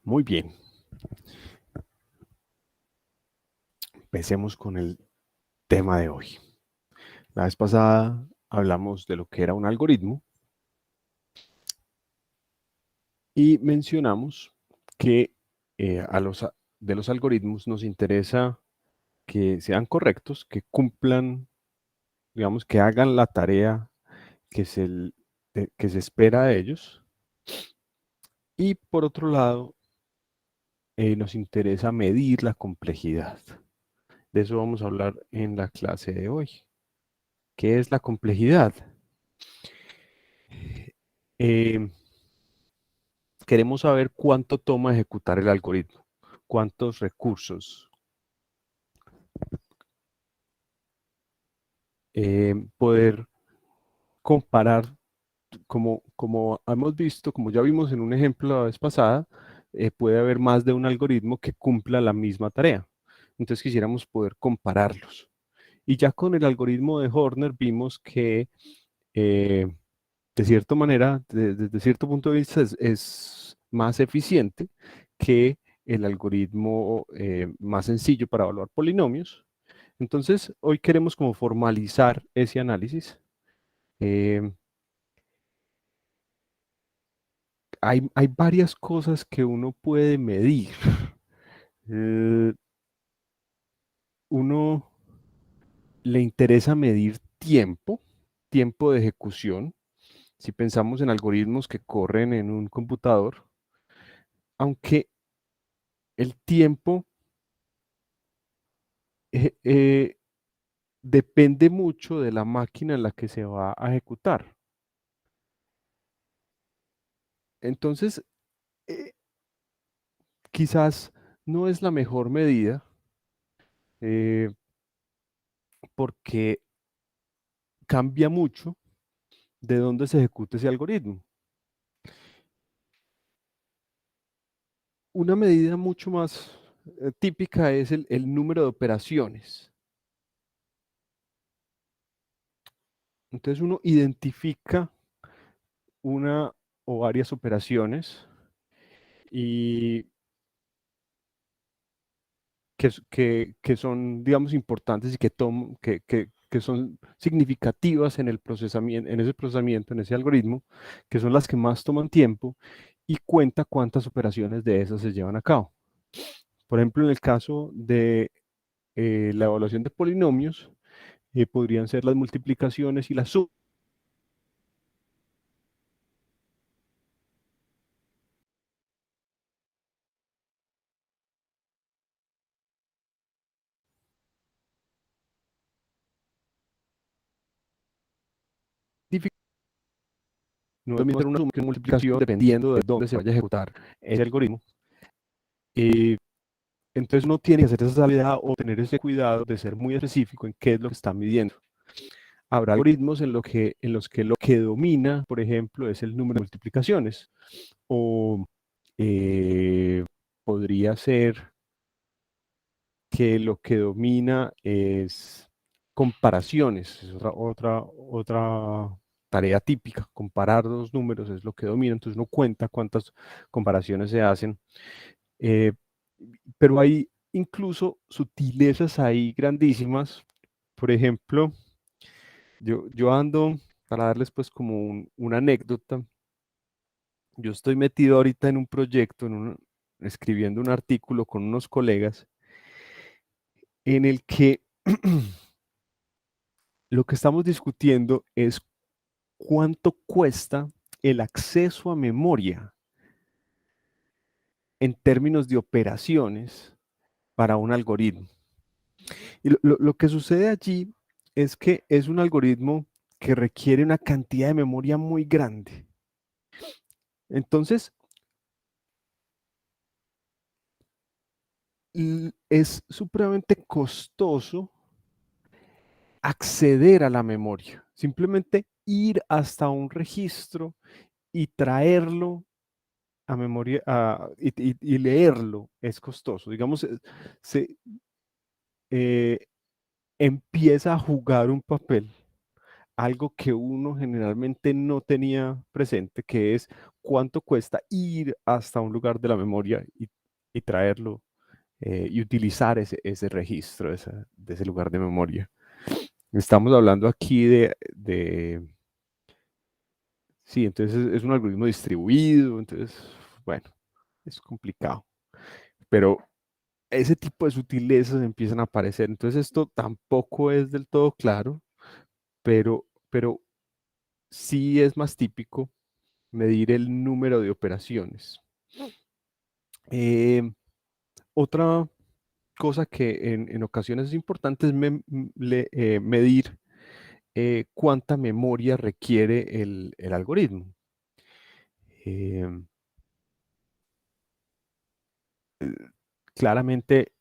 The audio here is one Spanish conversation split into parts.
Muy bien. Empecemos con el tema de hoy. La vez pasada hablamos de lo que era un algoritmo y mencionamos que de los algoritmos nos interesa que sean correctos, que cumplan, digamos, que hagan la tarea que que se espera de ellos. Y por otro lado, nos interesa medir la complejidad. De eso vamos a hablar en la clase de hoy. ¿Qué es la complejidad? Eh, Queremos saber cuánto toma ejecutar el algoritmo, cuántos recursos. Poder comparar, como hemos visto, como ya vimos en un ejemplo la vez pasada, puede haber más de un algoritmo que cumpla la misma tarea. Entonces quisiéramos poder compararlos. Y ya con el algoritmo de Horner vimos que de cierta manera, desde cierto punto de vista, es más eficiente que el algoritmo más sencillo para evaluar polinomios. Entonces, hoy queremos como formalizar ese análisis. Eh, hay varias cosas que uno puede medir. Eh, Uno le interesa medir tiempo de ejecución. Si pensamos en algoritmos que corren en un computador, aunque el tiempo eh, eh, depende mucho de la máquina en la que se va a ejecutar. Entonces, eh, quizás no es la mejor medida eh, porque cambia mucho de dónde se ejecuta ese algoritmo. Una medida mucho más típica es el número de operaciones. Entonces uno identifica una o varias operaciones y que son, digamos, importantes y que son significativas en el procesamiento, en ese procesamiento, en ese algoritmo, que son las que más toman tiempo, y cuenta cuántas operaciones de esas se llevan a cabo. Por ejemplo, en el caso de la evaluación de polinomios, podrían ser las multiplicaciones y las sumas. No es lo mismo hacer una suma que una multiplicación dependiendo de dónde se vaya a ejecutar ese algoritmo. Eh, Entonces uno tiene que hacer esa salvedad o tener ese cuidado de ser muy específico en qué es lo que está midiendo. Habrá algoritmos en los que lo que domina, por ejemplo, es el número de multiplicaciones. O podría ser que lo que domina es comparaciones. Es otra tarea típica. Comparar dos números es lo que domina. Entonces uno cuenta cuántas comparaciones se hacen. Eh, pero hay incluso sutilezas ahí grandísimas. Por ejemplo, yo ando, para darles pues como una anécdota, yo estoy metido ahorita en un proyecto, escribiendo un artículo con unos colegas, en el que lo que estamos discutiendo es cuánto cuesta el acceso a memoria en términos de operaciones para un algoritmo. Y lo que sucede allí es que es un algoritmo que requiere una cantidad de memoria muy grande. Entonces, es supremamente costoso acceder a la memoria. Simplemente ir hasta un registro y traerlo a memoria y leerlo es costoso. Digamos, se eh, empieza a jugar un papel, algo que uno generalmente no tenía presente, que es cuánto cuesta ir hasta un lugar de la memoria y traerlo y utilizar ese registro de ese lugar de memoria. Estamos hablando aquí sí, entonces es un algoritmo distribuido, entonces, bueno, es complicado. Pero ese tipo de sutilezas empiezan a aparecer. Entonces esto tampoco es del todo claro, pero sí es más típico medir el número de operaciones. Eh, Otra cosa que en ocasiones es importante es medir cuánta memoria requiere el algoritmo. Eh, Claramente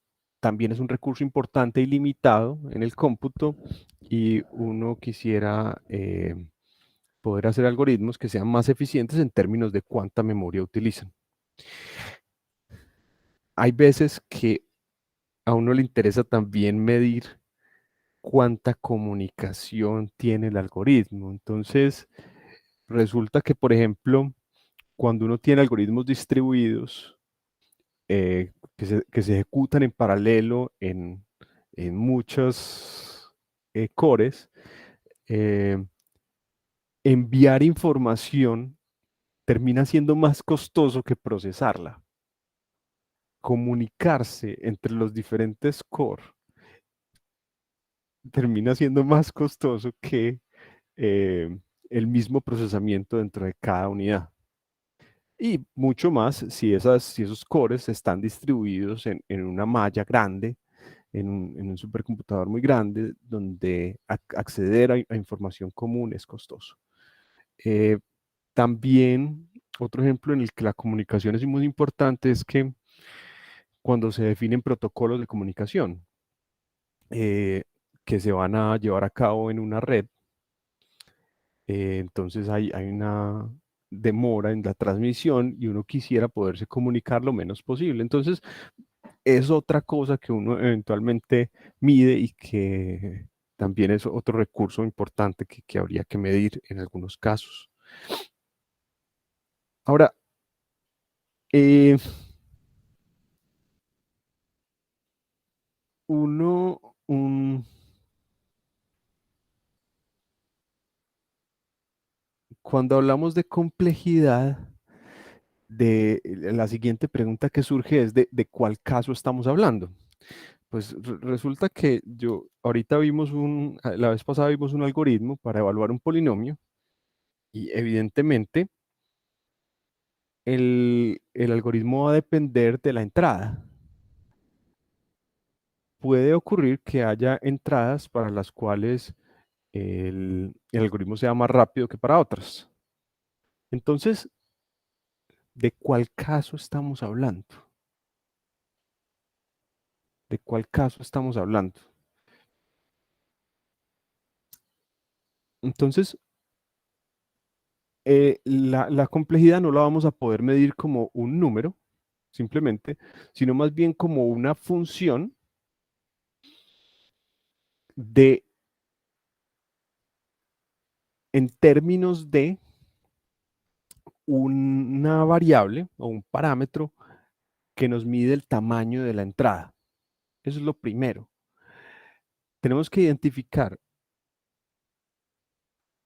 también es un recurso importante y limitado en el cómputo y uno quisiera poder hacer algoritmos que sean más eficientes en términos de cuánta memoria utilizan. Hay veces que a uno le interesa también medir cuánta comunicación tiene el algoritmo. Entonces, resulta que, por ejemplo, cuando uno tiene algoritmos distribuidos que se ejecutan en paralelo en muchos cores, eh, enviar información termina siendo más costoso que procesarla. Comunicarse entre los diferentes core termina siendo más costoso que eh, el mismo procesamiento dentro de cada unidad. Y mucho más si esos cores están distribuidos en una malla grande, en un supercomputador muy grande, donde acceder a información común es costoso. Eh, También, otro ejemplo en el que la comunicación es muy importante es que cuando se definen protocolos de comunicación eh, que se van a llevar a cabo en una red, entonces hay una demora en la transmisión y uno quisiera poderse comunicar lo menos posible. Entonces, es otra cosa que uno eventualmente mide y que también es otro recurso importante que habría que medir en algunos casos. Ahora, eh, uno, un- cuando hablamos de complejidad, la siguiente pregunta que surge es de cuál caso estamos hablando. Pues resulta que ahorita la vez pasada vimos un algoritmo para evaluar un polinomio y evidentemente el algoritmo va a depender de la entrada. Puede ocurrir que haya entradas para las cuales el algoritmo sea más rápido que para otras. Entonces, ¿de cuál caso estamos hablando? ¿De cuál caso estamos hablando? Entonces, la complejidad no la vamos a poder medir como un número, simplemente, sino más bien como una función de, en términos de una variable o un parámetro que nos mide el tamaño de la entrada. Eso es lo primero. Tenemos que identificar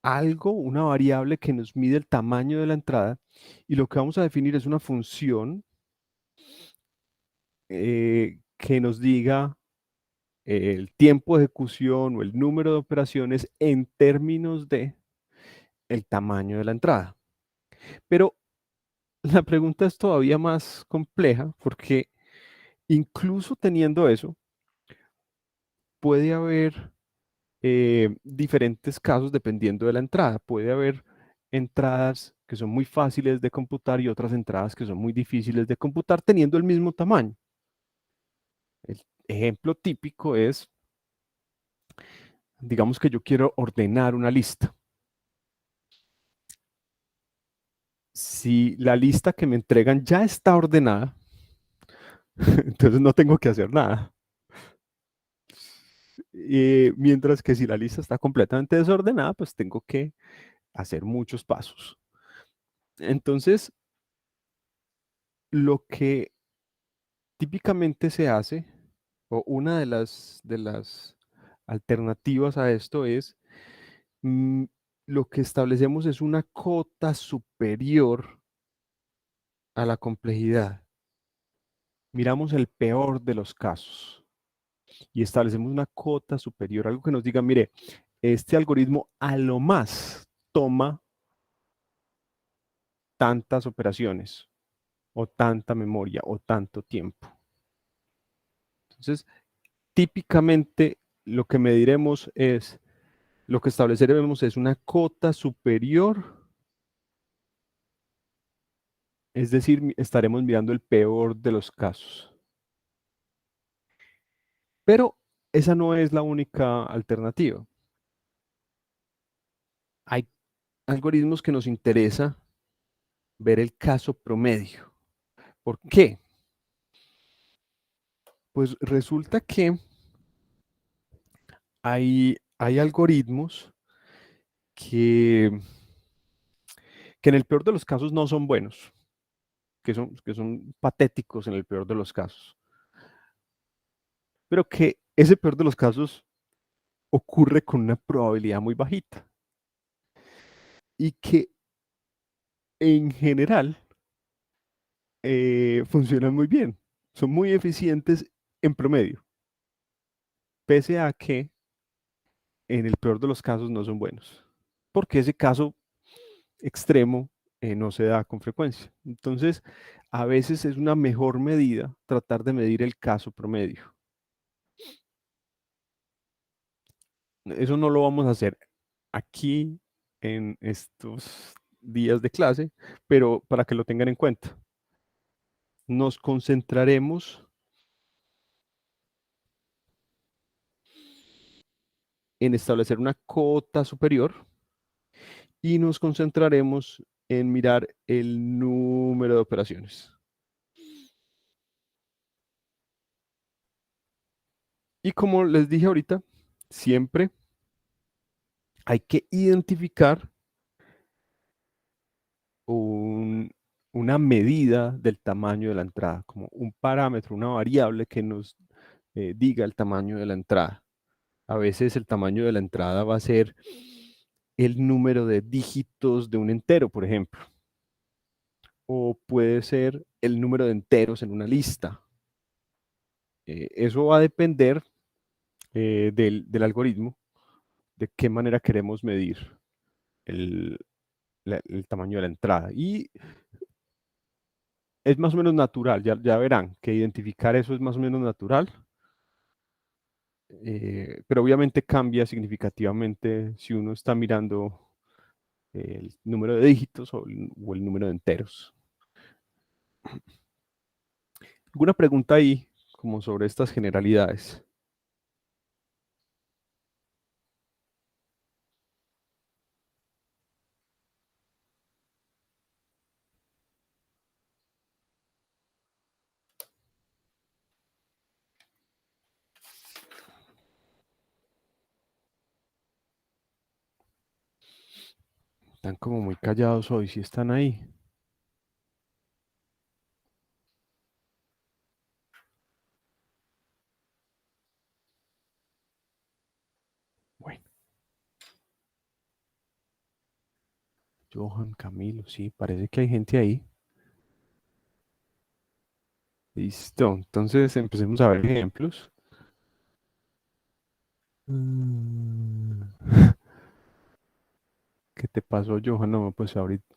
algo, una variable que nos mide el tamaño de la entrada y lo que vamos a definir es una función que nos diga el tiempo de ejecución o el número de operaciones en términos de el tamaño de la entrada. Pero la pregunta es todavía más compleja porque incluso teniendo eso, puede haber diferentes casos dependiendo de la entrada. Puede haber entradas que son muy fáciles de computar y otras entradas que son muy difíciles de computar teniendo el mismo tamaño. El ejemplo típico es, digamos que yo quiero ordenar una lista. Si la lista que me entregan ya está ordenada, entonces no tengo que hacer nada. Mientras que si la lista está completamente desordenada, pues tengo que hacer muchos pasos. Entonces, lo que típicamente se hace, o una de las alternativas a esto es, mm, lo que establecemos es una cota superior a la complejidad. Miramos el peor de los casos y establecemos una cota superior, algo que nos diga, mire, este algoritmo a lo más toma tantas operaciones o tanta memoria o tanto tiempo. Entonces, típicamente lo que mediremos es, lo que estableceremos es una cota superior, es decir, estaremos mirando el peor de los casos. Pero esa no es la única alternativa. Hay algoritmos que nos interesa ver el caso promedio. ¿Por qué? Pues resulta que hay algoritmos que, que en el peor de los casos no son buenos, que son patéticos en el peor de los casos, pero que ese peor de los casos ocurre con una probabilidad muy bajita y que en general funcionan muy bien, son muy eficientes en promedio, pese a que en el peor de los casos no son buenos, porque ese caso extremo no se da con frecuencia. Entonces, a veces es una mejor medida tratar de medir el caso promedio. Eso no lo vamos a hacer aquí en estos días de clase, pero para que lo tengan en cuenta. Nos concentraremos en establecer una cota superior y nos concentraremos en mirar el número de operaciones. Y como les dije ahorita, siempre hay que identificar un- una medida del tamaño de la entrada, como un parámetro, una variable que nos diga el tamaño de la entrada. A veces el tamaño de la entrada va a ser el número de dígitos de un entero, por ejemplo, o puede ser el número de enteros en una lista. Eso va a depender del algoritmo, de qué manera queremos medir el, el tamaño de la entrada. Y es más o menos natural, ya verán que identificar eso es más o menos natural, pero obviamente cambia significativamente si uno está mirando el número de dígitos o el número de enteros. ¿Alguna pregunta ahí como sobre estas generalidades? Están como muy callados hoy, si están ahí. Bueno, Johan, Camilo, sí, parece que hay gente ahí. Listo, entonces empecemos a ver ejemplos. Mm, ¿Qué te pasó, Johan? No, pues ahorita.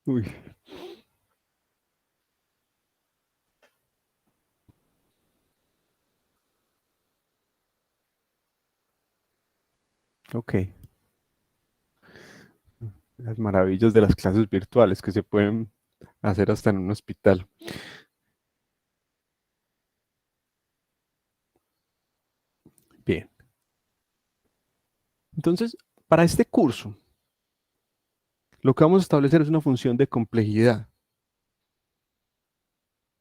Uy, ok. Las maravillas de las clases virtuales que se pueden hacer hasta en un hospital. Bien. Entonces, para este curso, lo que vamos a establecer es una función de complejidad,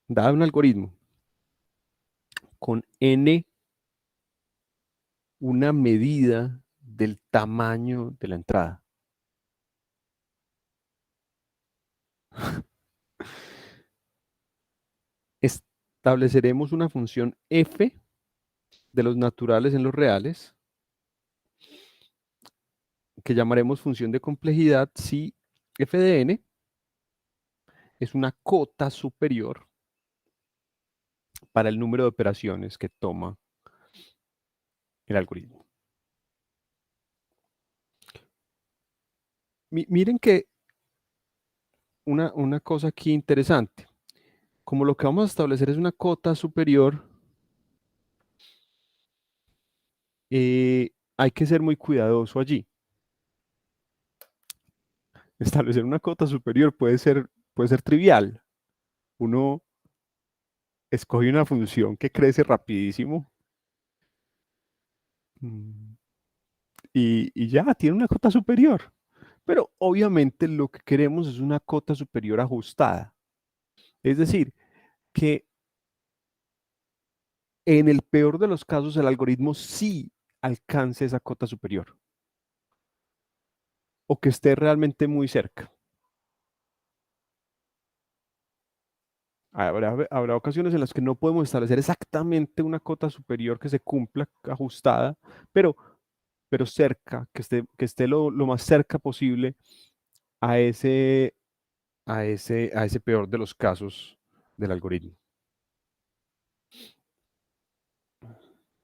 dada un algoritmo, con n una medida del tamaño de la entrada. Estableceremos una función f de los naturales en los reales, que llamaremos función de complejidad si f de n es una cota superior para el número de operaciones que toma el algoritmo. Miren que una cosa aquí interesante. Como lo que vamos a establecer es una cota superior, hay que ser muy cuidadoso allí. Establecer una cota superior puede ser trivial. Uno escoge una función que crece rapidísimo mm, y ya tiene una cota superior. Pero obviamente lo que queremos es una cota superior ajustada. Es decir, que en el peor de los casos el algoritmo sí alcance esa cota superior o que esté realmente muy cerca. Habrá ocasiones en las que no podemos establecer exactamente una cota superior que se cumpla ajustada, pero, pero cerca, que esté lo más cerca posible a a ese peor de los casos del algoritmo.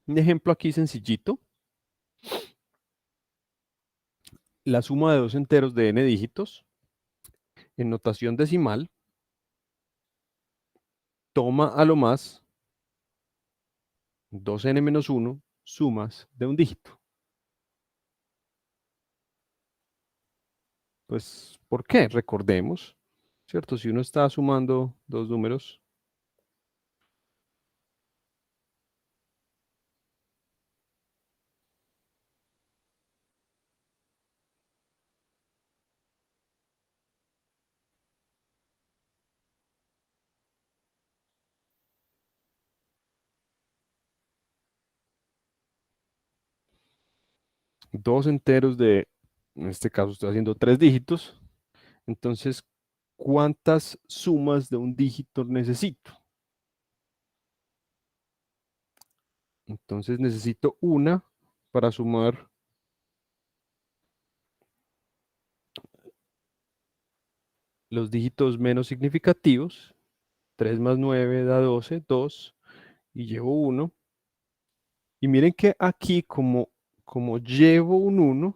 Un ejemplo aquí sencillito, la suma de dos enteros de n dígitos en notación decimal toma a lo más 2n menos 1 sumas de un dígito. Pues, ¿por qué? Recordemos, ¿cierto? Si uno está sumando dos números, dos enteros en este caso estoy haciendo tres dígitos, entonces, ¿cuántas sumas de un dígito necesito? Entonces necesito una para sumar los dígitos menos significativos. 3 más 9 da 12, 2, y llevo 1. Y miren que aquí, como llevo un 1,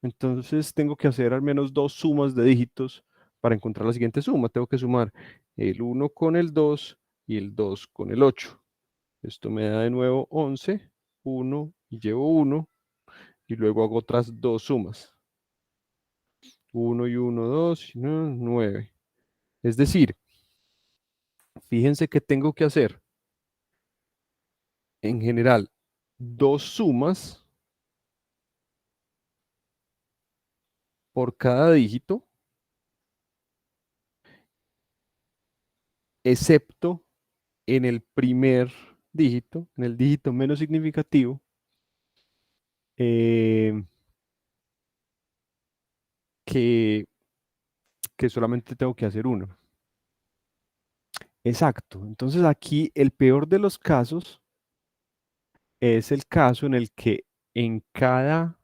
entonces tengo que hacer al menos dos sumas de dígitos para encontrar la siguiente suma. Tengo que sumar el 1 con el 2 y el 2 con el 8. Esto me da de nuevo 11, 1 y llevo 1 y luego hago otras dos sumas. 1 y 1, 2 y 9. Es decir, fíjense que tengo que hacer en general dos sumas por cada dígito, excepto en el primer dígito, en el dígito menos significativo, eh, que, que solamente tengo que hacer uno. Exacto. Entonces aquí el peor de los casos es el caso en el que en cada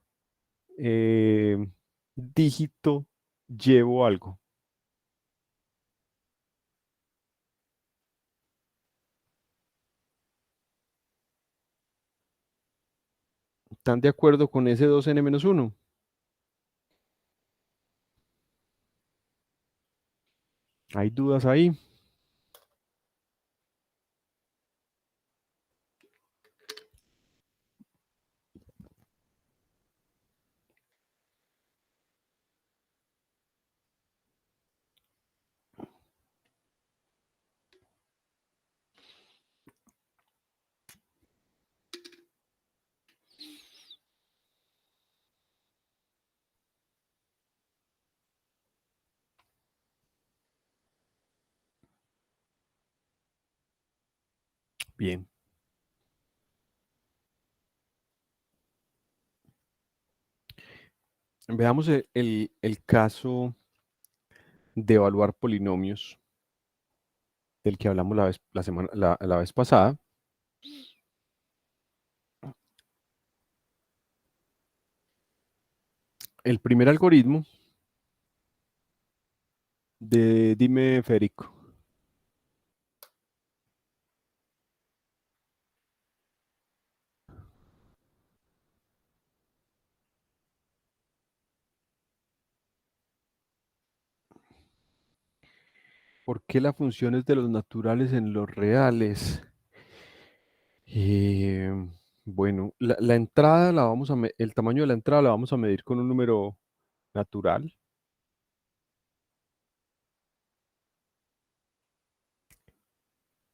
eh, dígito llevo algo. ¿Están de acuerdo con ese 2n-1? ¿Hay dudas ahí? Bien. Veamos el caso de evaluar polinomios del que hablamos la vez pasada. El primer algoritmo dime, Federico, ¿por qué la función es de los naturales en los reales? Eh, bueno, la entrada el tamaño de la entrada la vamos a medir con un número natural.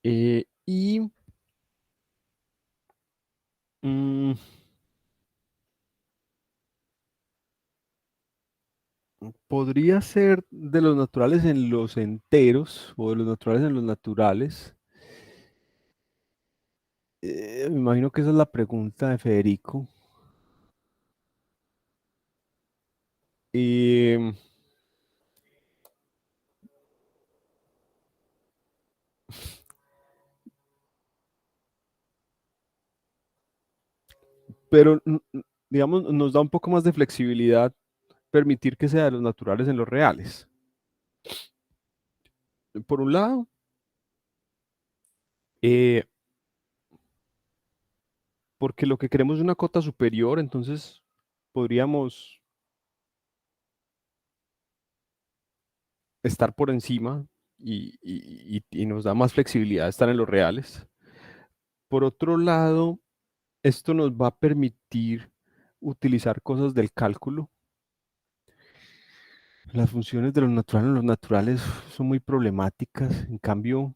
Y mm, podría ser de los naturales en los enteros o de los naturales en los naturales. Me imagino que esa es la pregunta de Federico. Eh, pero, digamos, nos da un poco más de flexibilidad permitir que sea de los naturales en los reales. Por un lado, eh, porque lo que queremos es una cota superior, entonces podríamos estar por encima y nos da más flexibilidad estar en los reales. Por otro lado, esto nos va a permitir utilizar cosas del cálculo. Las funciones de los naturales son muy problemáticas. En cambio,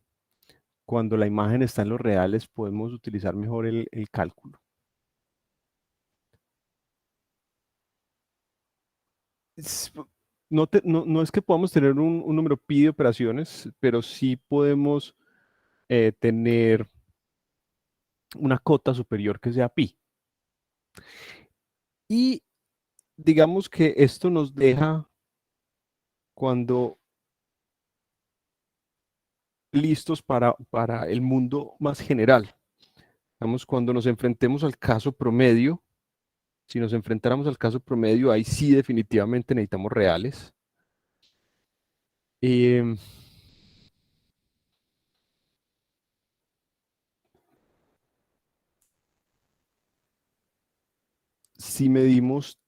cuando la imagen está en los reales, podemos utilizar mejor el cálculo. Es- no es que podamos tener un número pi de operaciones, pero sí podemos tener una cota superior que sea pi. Y digamos que esto nos deja cuando listos para el mundo más general. Digamos, cuando nos enfrentemos al caso promedio, si nos enfrentáramos al caso promedio, ahí sí definitivamente necesitamos reales. Em, si medimos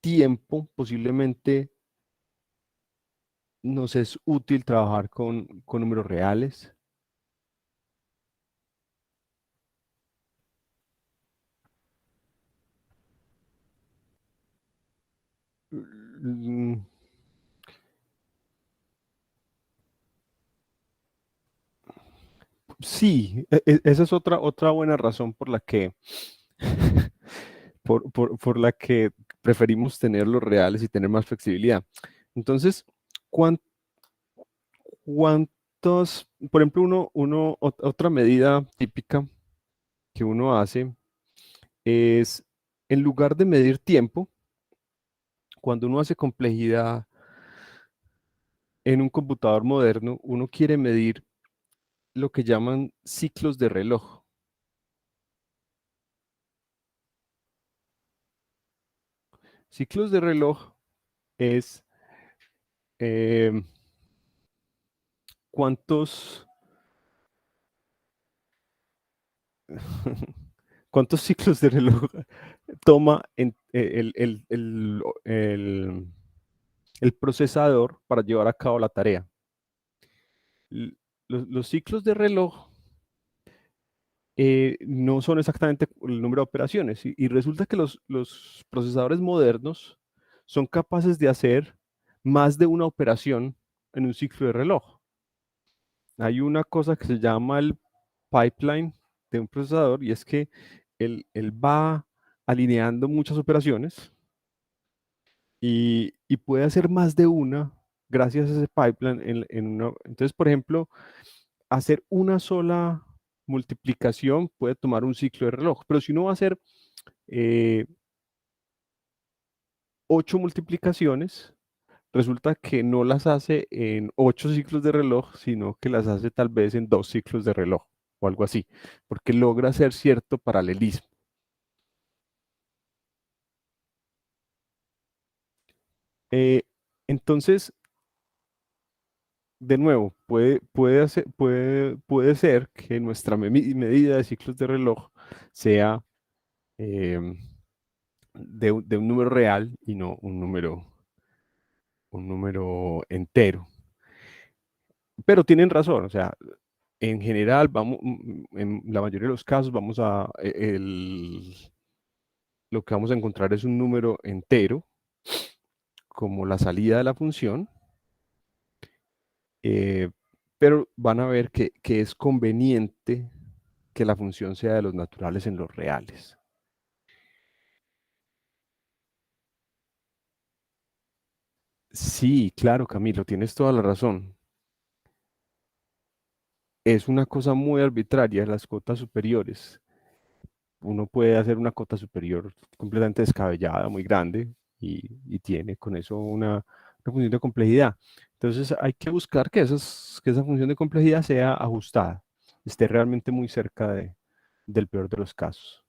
tiempo, posiblemente nos es útil trabajar con números reales. Mm, sí, esa es otra buena razón por la que, por la que preferimos tener los reales y tener más flexibilidad. Entonces, ¿cuán- ¿cuántos, por ejemplo, otra medida típica que uno hace es, en lugar de medir tiempo, cuando uno hace complejidad en un computador moderno, uno quiere medir lo que llaman ciclos de reloj. Ciclos de reloj es eh, cuántos, cuántos ciclos de reloj toma el procesador para llevar a cabo la tarea. L- los ciclos de reloj no son exactamente el número de operaciones y resulta que los procesadores modernos son capaces de hacer más de una operación en un ciclo de reloj. Hay una cosa que se llama el pipeline de un procesador y es que él va alineando muchas operaciones y puede hacer más de una gracias a ese pipeline. Entonces, por ejemplo, hacer una sola multiplicación puede tomar un ciclo de reloj, pero si uno va a hacer eh, 8 multiplicaciones, resulta que no las hace en 8 ciclos de reloj, sino que las hace tal vez en 2 ciclos de reloj o algo así, porque logra hacer cierto paralelismo. Eh, entonces, de nuevo, puede ser que nuestra medida de ciclos de reloj sea em, de un número real y no un número entero. Pero tienen razón, o sea, en general, en la mayoría de los casos, lo que vamos a encontrar es un número entero, como la salida de la función, eh, pero van a ver que es conveniente que la función sea de los naturales en los reales. Sí, claro, Camilo, tienes toda la razón. Es una cosa muy arbitraria las cotas superiores. Uno puede hacer una cota superior completamente descabellada, muy grande, y tiene con eso una función de complejidad. Entonces hay que buscar que esa función de complejidad sea ajustada, esté realmente muy cerca del peor de los casos.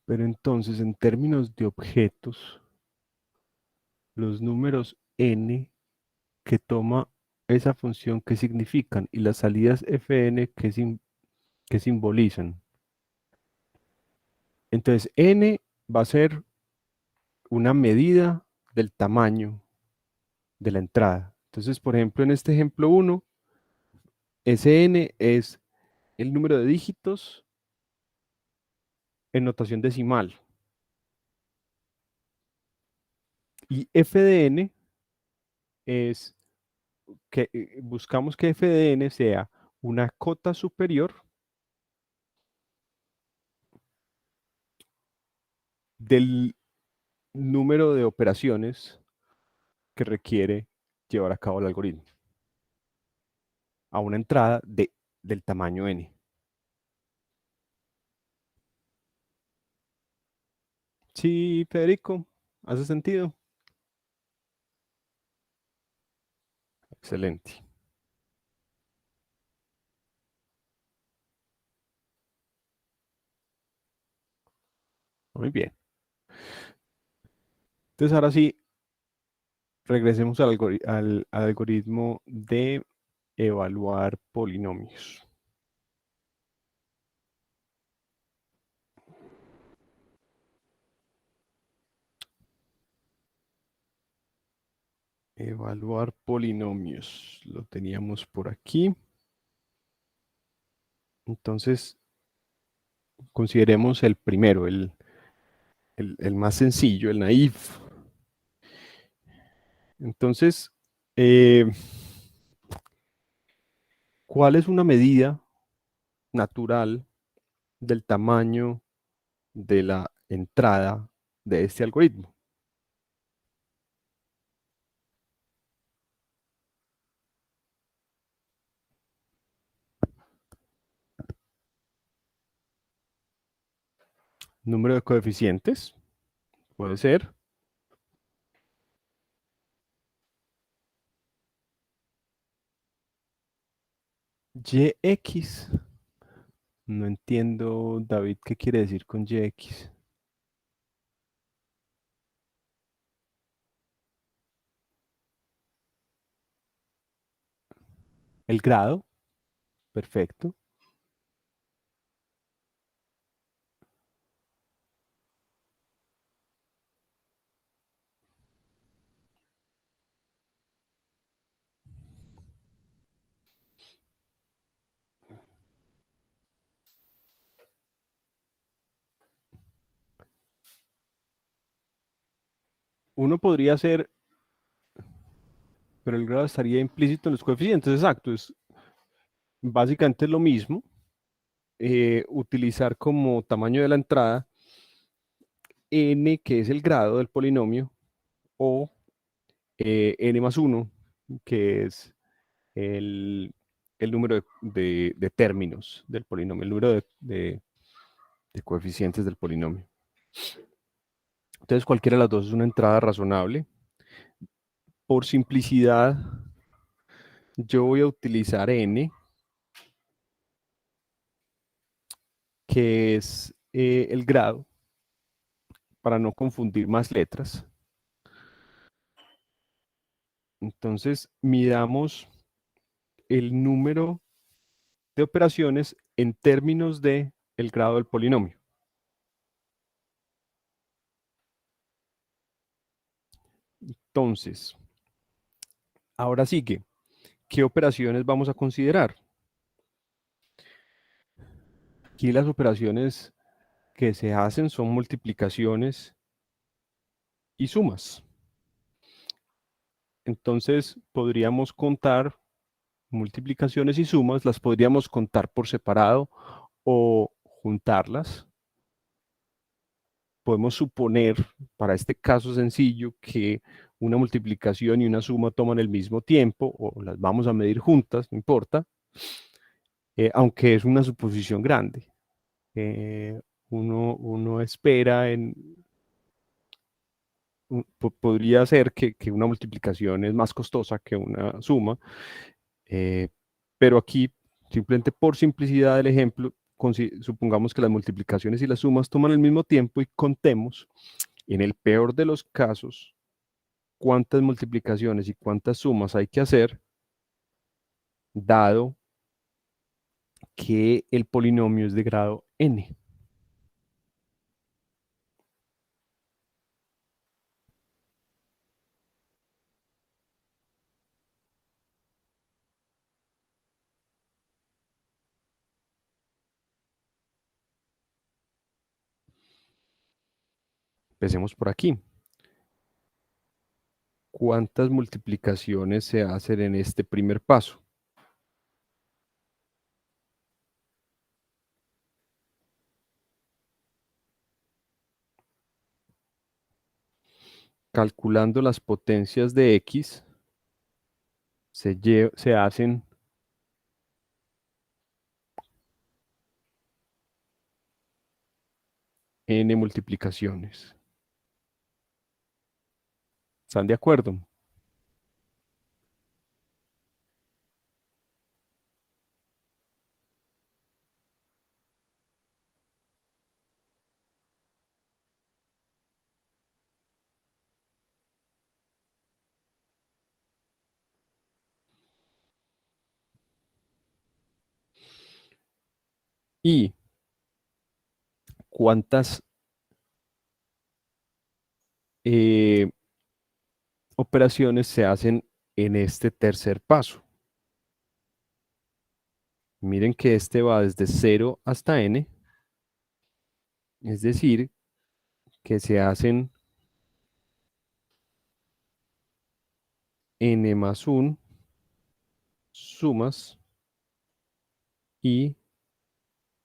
Pero entonces, en términos de objetos, los números n que toma esa función, ¿qué significan? Y las salidas fn, ¿qué simbolizan? Entonces, n va a ser una medida del tamaño de la entrada. Entonces, por ejemplo, en este ejemplo uno, Sn es el número de dígitos en notación decimal. Y f de n es que buscamos que f de n sea una cota superior del número de operaciones que requiere llevar a cabo el algoritmo a una entrada del tamaño n. Sí, Federico, ¿hace sentido? Excelente. Muy bien. Entonces, ahora sí, regresemos al algoritmo de evaluar polinomios. Evaluar polinomios. Lo teníamos por aquí. Entonces, consideremos el primero, el más sencillo, el naif. Entonces, eh, ¿cuál es una medida natural del tamaño de la entrada de este algoritmo? Número de coeficientes, puede ser. Yx. No entiendo, David, qué quiere decir con Yx. El grado, perfecto. Uno podría hacer, pero el grado estaría implícito en los coeficientes, exacto. Es básicamente lo mismo. Utilizar como tamaño de la entrada n, que es el grado del polinomio, o n más 1, que es el, el número de términos del polinomio, el número de coeficientes del polinomio. Entonces, cualquiera de las dos es una entrada razonable. Por simplicidad, yo voy a utilizar n, que es el grado, para no confundir más letras. Entonces, midamos el número de operaciones en términos de el grado del polinomio. Entonces, ahora sigue, ¿qué operaciones vamos a considerar? Aquí las operaciones que se hacen son multiplicaciones y sumas. Entonces, podríamos contar multiplicaciones y sumas, las podríamos contar por separado o juntarlas. Podemos suponer, para este caso sencillo, que una multiplicación y una suma toman el mismo tiempo, o las vamos a medir juntas, no importa, aunque es una suposición grande. Uno espera podría ser que una multiplicación es más costosa que una suma, eh, pero aquí, simplemente por simplicidad del ejemplo, supongamos que las multiplicaciones y las sumas toman el mismo tiempo y contemos, en el peor de los casos, cuántas multiplicaciones y cuántas sumas hay que hacer, dado que el polinomio es de grado n. Empecemos por aquí. ¿Cuántas multiplicaciones se hacen en este primer paso? Calculando las potencias de x, se hacen n multiplicaciones. ¿Están de acuerdo? ¿Y cuántas eh, operaciones se hacen en este tercer paso? Miren que este va desde 0 hasta n, es decir, que se hacen n más 1 sumas y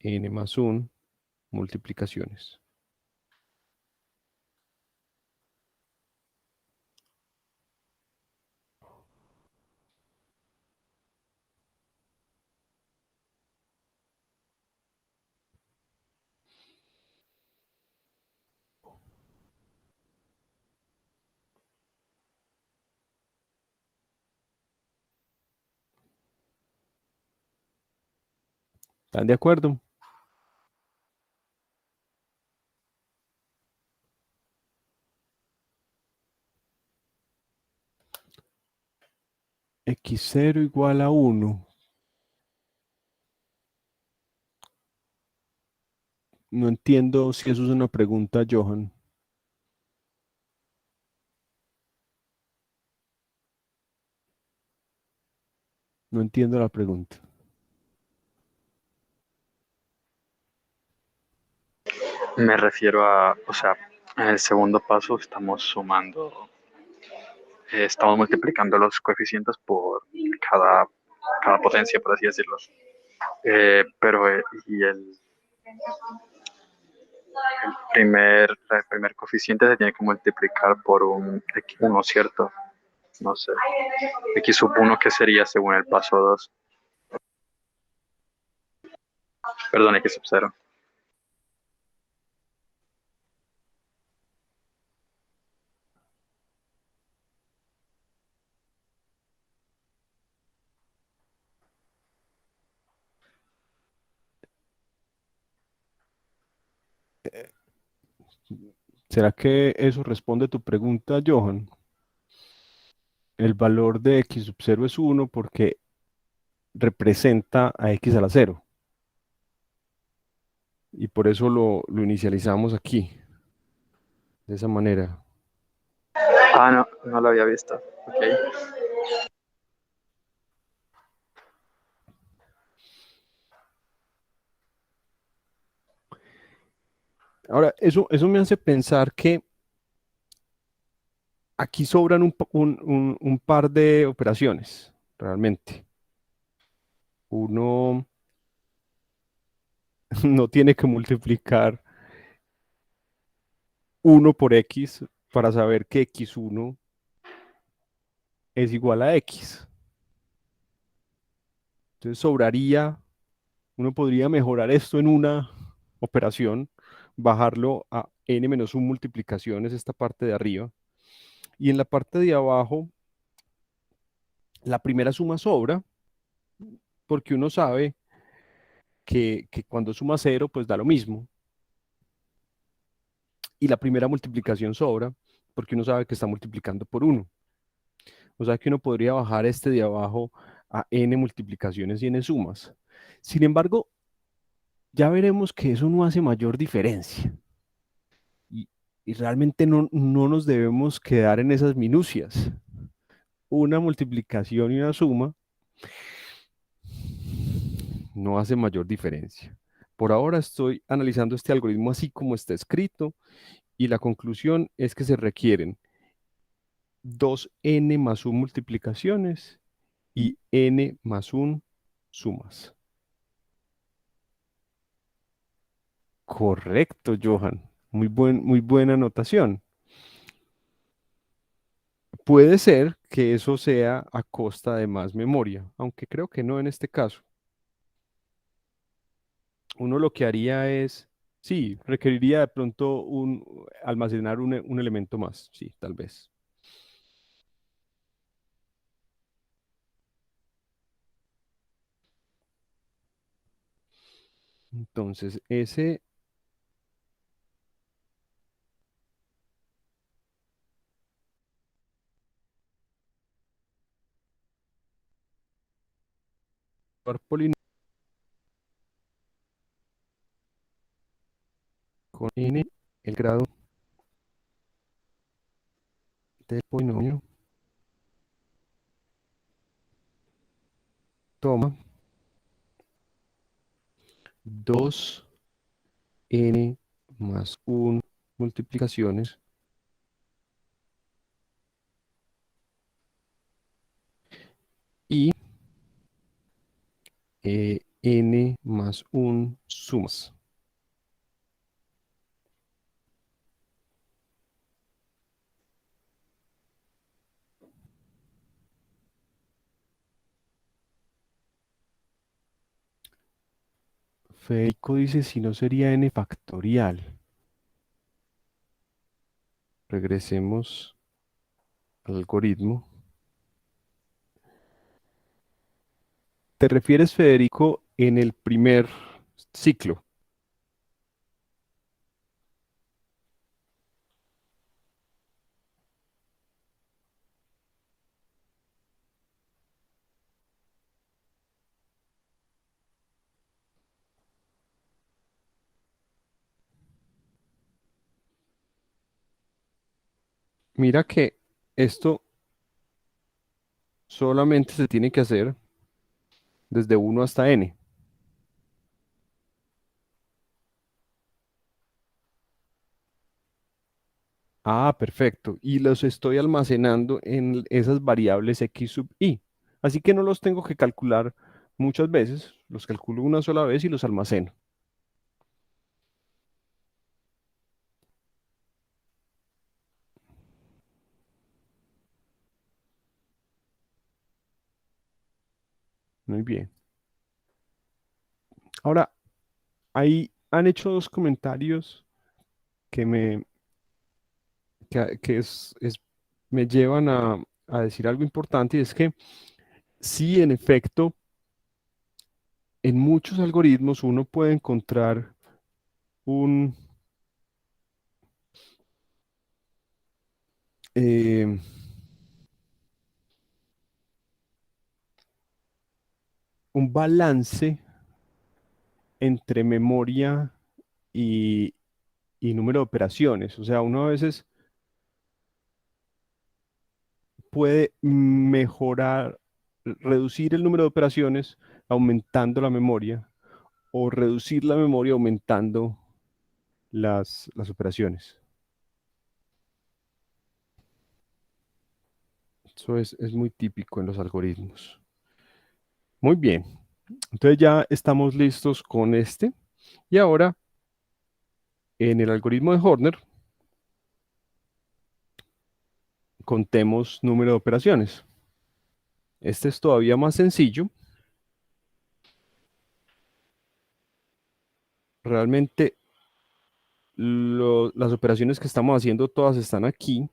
n más 1 multiplicaciones. ¿Están de acuerdo? X0 igual a 1. No entiendo si eso es una pregunta, Johan. No entiendo la pregunta. Me refiero a, o sea, en el segundo paso estamos sumando, estamos multiplicando los coeficientes por cada, cada potencia, por así decirlo. Y el primer coeficiente se tiene que multiplicar por uno, ¿cierto? no sé. X sub 1, ¿qué sería según el paso 2? Perdón, X sub 0. ¿Será que eso responde a tu pregunta, Johan? El valor de x sub 0 es 1 porque representa a x a la 0. Y por eso lo inicializamos aquí, de esa manera. Ah, no, no lo había visto. Ok. Ahora, eso me hace pensar que aquí sobran un par de operaciones, realmente. Uno no tiene que multiplicar 1 por x para saber que x1 es igual a x. Entonces sobraría, uno podría mejorar esto en una operación, bajarlo a n-1 multiplicaciones, esta parte de arriba, y en la parte de abajo, la primera suma sobra, porque uno sabe que cuando suma 0, pues da lo mismo, y la primera multiplicación sobra, porque uno sabe que está multiplicando por 1. O sea que uno podría bajar este de abajo a n multiplicaciones y n sumas. Sin embargo, ya veremos que eso no hace mayor diferencia. Y, y realmente no nos debemos quedar en esas minucias. Una multiplicación y una suma no hace mayor diferencia. Por ahora estoy analizando este algoritmo así como está escrito y la conclusión es que se requieren 2n más 1 multiplicaciones y n más 1 sumas. Correcto, Johan. Muy buena anotación. Puede ser que eso sea a costa de más memoria, aunque creo que no en este caso. Uno lo que haría es, sí, requeriría de pronto almacenar un elemento más, sí, tal vez. Entonces, ese par polinomio con n, el grado del polinomio, toma 2n más 1 multiplicaciones y n más 1 sumas. Federico dice si no sería n factorial. Regresemos al algoritmo. ¿Te refieres, Federico, en el primer ciclo? Mira que esto solamente se tiene que hacer desde 1 hasta n. Ah, perfecto. Y los estoy almacenando en esas variables x sub i. Así que no los tengo que calcular muchas veces. Los calculo una sola vez y los almaceno. Muy bien. Ahora, ahí han hecho dos comentarios que me llevan a decir algo importante, y es que sí, en efecto, en muchos algoritmos uno puede encontrar un, eh, un balance entre memoria y, y número de operaciones. O sea, uno a veces puede mejorar, reducir el número de operaciones aumentando la memoria, o reducir la memoria aumentando las operaciones. Eso es muy típico en los algoritmos. Muy bien. Entonces ya estamos listos con este. Y ahora, en el algoritmo de Horner, contemos número de operaciones. Este es todavía más sencillo. Realmente las operaciones que estamos haciendo todas están aquí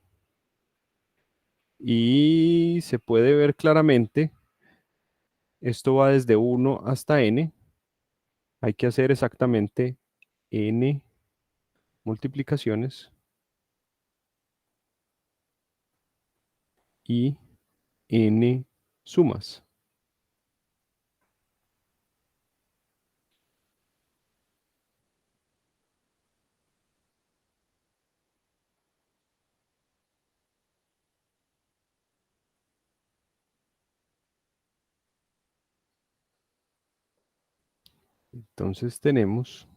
y se puede ver claramente. Esto va desde 1 hasta n. Hay que hacer exactamente n multiplicaciones y n sumas. Entonces tenemos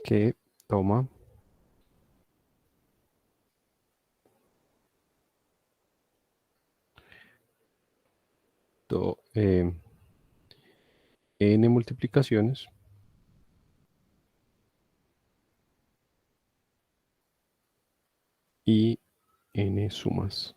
que toma to- eh, n multiplicaciones y n sumas.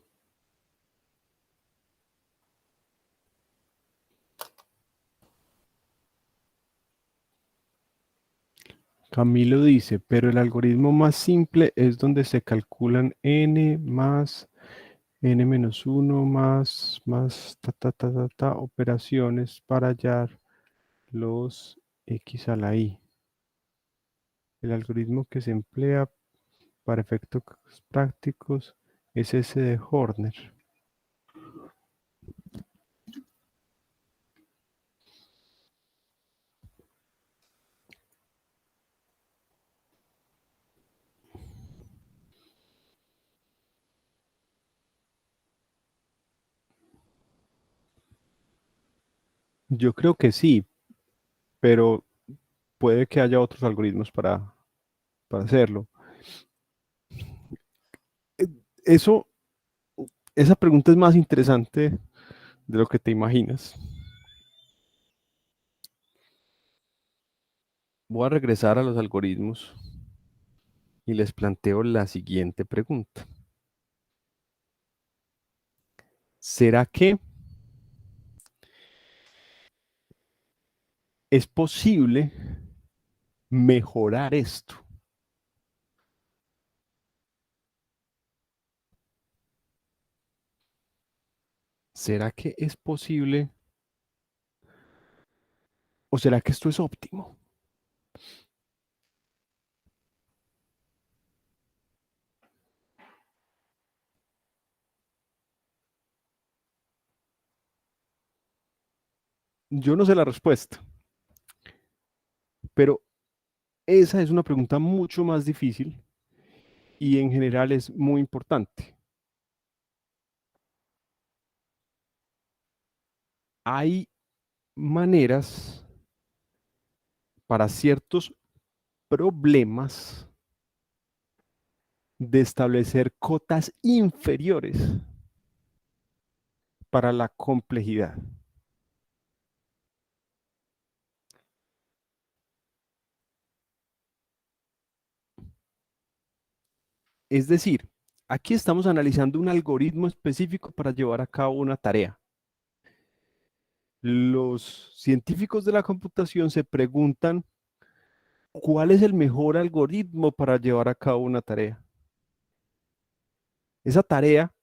Camilo dice, pero el algoritmo más simple es donde se calculan n más n menos 1 más operaciones para hallar los x a la y. El algoritmo que se emplea para efectos prácticos es ese de Horner. Yo creo que sí, pero puede que haya otros algoritmos para hacerlo. Eh, Eso, esa pregunta es más interesante de lo que te imaginas. Voy a regresar a los algoritmos y les planteo la siguiente pregunta. ¿Será que es posible mejorar esto? ¿Será que es posible o será que esto es óptimo? Yo no sé la respuesta, pero esa es una pregunta mucho más difícil y en general es muy importante. Hay maneras para ciertos problemas de establecer cotas inferiores para la complejidad. Es decir, Aquí estamos analizando un algoritmo específico para llevar a cabo una tarea. Los científicos de la computación se preguntan cuál es el mejor algoritmo para llevar a cabo una tarea. Esa tarea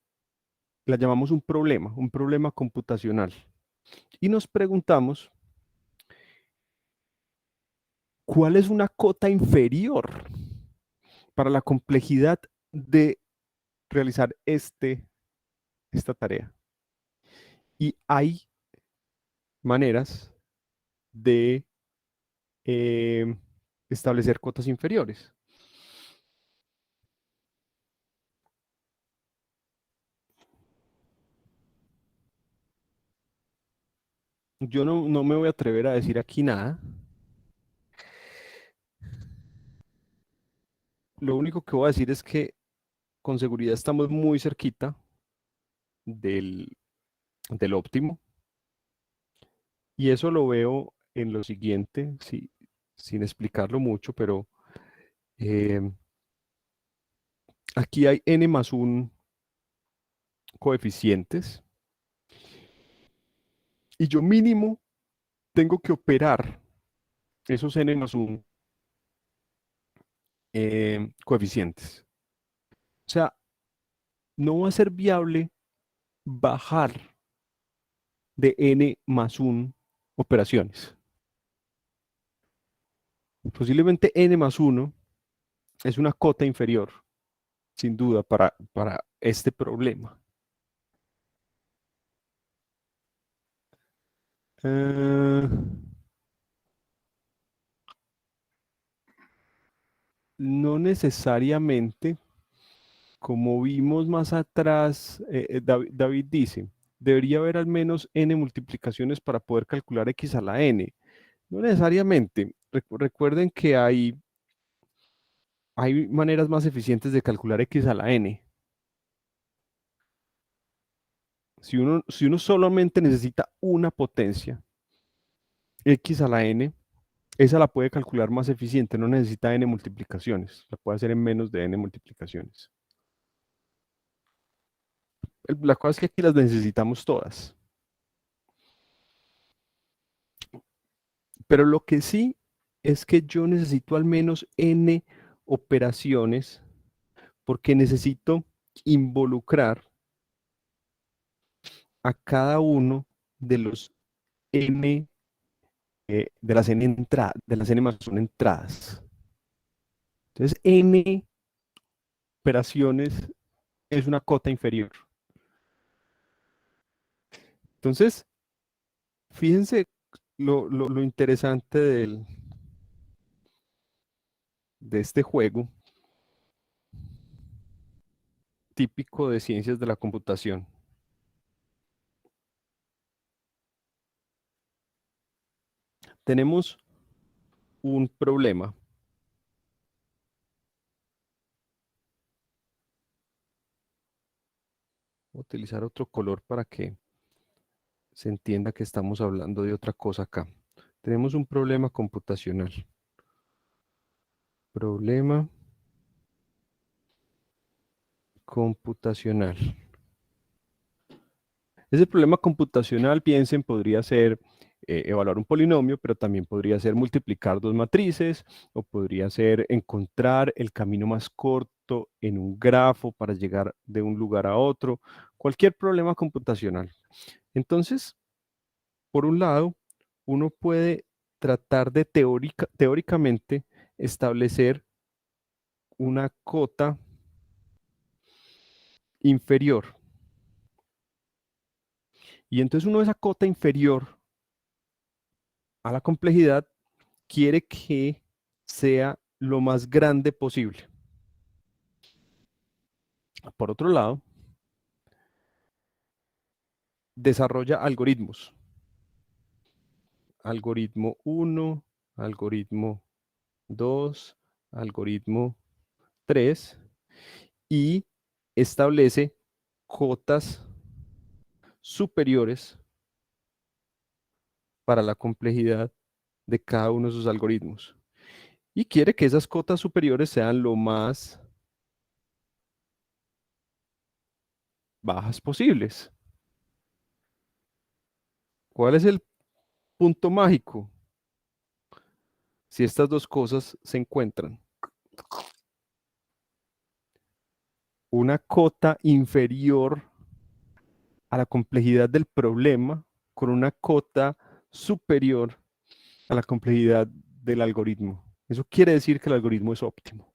la llamamos un problema computacional. Y nos preguntamos cuál es una cota inferior para la complejidad de realizar esta tarea. Y hay maneras de eh, establecer cotas inferiores. Yo no me voy a atrever a decir aquí nada. Lo único que voy a decir es que con seguridad estamos muy cerquita del, del óptimo. Y eso lo veo en lo siguiente, sí, sin explicarlo mucho, pero eh, aquí hay n más 1 coeficientes y yo mínimo tengo que operar esos n más 1 coeficientes. O sea, no va a ser viable bajar de n más 1 operaciones. Posiblemente n más 1 es una cota inferior, sin duda, para este problema. Eh, no necesariamente, como vimos más atrás, David dice, debería haber al menos n multiplicaciones para poder calcular x a la n. No necesariamente. Recuerden que hay maneras más eficientes de calcular x a la n. Si uno solamente necesita una potencia, x a la n, esa la puede calcular más eficiente, no necesita n multiplicaciones, la puede hacer en menos de n multiplicaciones. La cosa es que aquí las necesitamos todas. Pero lo que sí es que yo necesito al menos n operaciones porque necesito involucrar a cada uno de los n, de las n de las n más 1 entradas. Entonces, n operaciones es una cota inferior. Entonces, fíjense lo interesante de este juego típico de ciencias de la computación. Tenemos un problema. Voy a utilizar otro color para que se entienda que estamos hablando de otra cosa acá. Tenemos un problema computacional. Problema computacional. Ese problema computacional, piensen, podría ser evaluar un polinomio, pero también podría ser multiplicar dos matrices, o podría ser encontrar el camino más corto en un grafo para llegar de un lugar a otro. Cualquier problema computacional. Entonces, por un lado, uno puede tratar de teóricamente establecer una cota inferior. Y entonces uno de esa cota inferior a la complejidad quiere que sea lo más grande posible. Por otro lado, desarrolla algoritmos. Algoritmo 1, algoritmo 2, algoritmo 3 y establece cotas superiores para la complejidad de cada uno de sus algoritmos. Y quiere que esas cotas superiores sean lo más bajas posibles. ¿Cuál es el punto mágico? Si estas dos cosas se encuentran, una cota inferior a la complejidad del problema con una cota superior a la complejidad del algoritmo. Eso quiere decir que el algoritmo es óptimo.